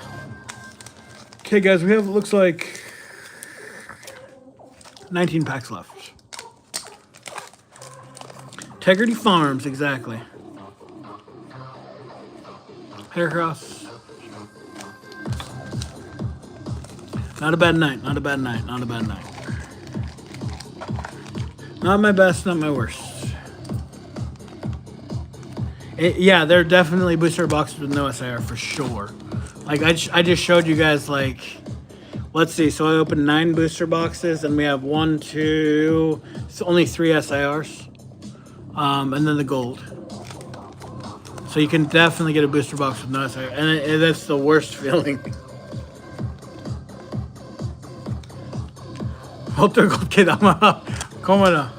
Okay, guys, we have, looks like 19 packs left. Integrity Farms, exactly. Heracross. Not a bad night, not a bad night, not a bad night. Not my best, not my worst. Yeah, they're definitely booster boxes with no SIR for sure. Like, I just showed you guys, like, let's see. So I opened 9 booster boxes, and we have 1, 2, it's only 3 SIRs. And then the gold. So you can definitely get a booster box with no SIR, and that's the worst feeling. Otro que dama, cómo no.